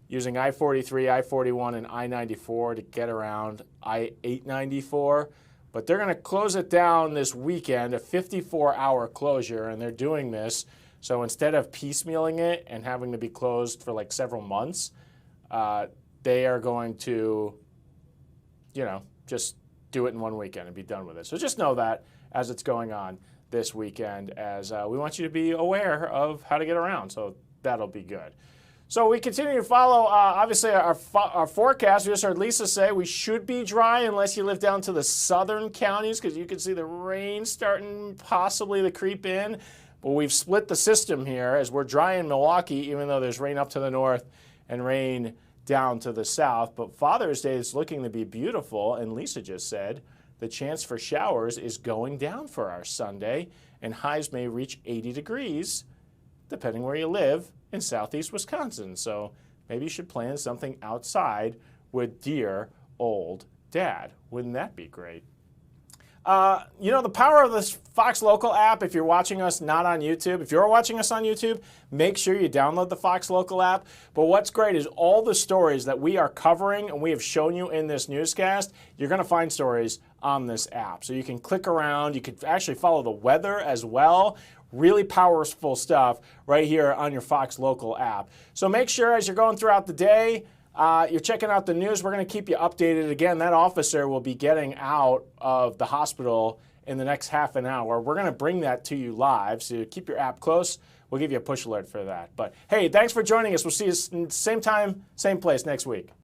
using I-43, I-41, and I-94 to get around I-894. But they're going to close it down this weekend, a 54-hour closure, and they're doing this. So instead of piecemealing it and having to be closed for like several months, they are going to, just do it in one weekend and be done with it. So just know that as it's going on this weekend, as we want you to be aware of how to get around. So that'll be good. So we continue to follow, obviously, our forecast. We just heard Lisa say we should be dry unless you live down to the southern counties, because you can see the rain starting possibly to creep in. But we've split the system here as we're dry in Milwaukee, even though there's rain up to the north and rain down to the south. But Father's Day is looking to be beautiful, and Lisa just said the chance for showers is going down for our Sunday, and highs may reach 80 degrees, depending where you live in southeast Wisconsin. So maybe you should plan something outside with dear old dad. Wouldn't that be great? The power of this Fox Local app, if you're watching us not on YouTube, if you're watching us on YouTube, make sure you download the Fox Local app. But what's great is all the stories that we are covering and we have shown you in this newscast, you're going to find stories on this app. So you can click around. You can actually follow the weather as well. Really powerful stuff right here on your Fox Local app. So make sure as you're going throughout the day, you're checking out the news. We're going to keep you updated. Again, that officer will be getting out of the hospital in the next half an hour. We're going to bring that to you live, so keep your app close. We'll give you a push alert for that. But hey, thanks for joining us. We'll see you same time, same place next week.